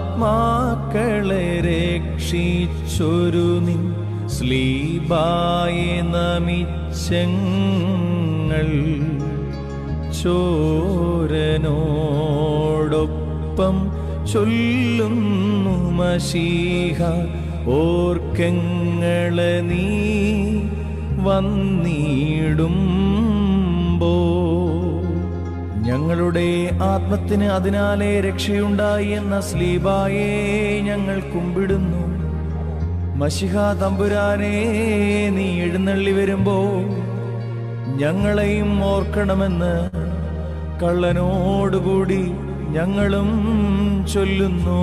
B: ആത്മാക്കളെ രക്ഷിച്ചൊരു നിൻ സ്ലീബായെ നമിച്ചങ്ങൾ ചോരനോടൊപ്പം ചൊല്ലുന്നു മശീഹ, ഓർക്കങ്ങളെ നീ വന്നിടുമ്പോ. ഞങ്ങളുടെ ആത്മത്തിന് അതിനാലെ രക്ഷയുണ്ടായി എന്ന സ്ലീബായെ ഞങ്ങൾ കുമ്പിടുന്നു. മശിഹ തമ്പുരാനെ, നീ എഴുന്നള്ളി വരുമ്പോ ഞങ്ങളെയും ഓർക്കണമെന്ന് കള്ളനോടുകൂടി ഞങ്ങളും ചൊല്ലുന്നു.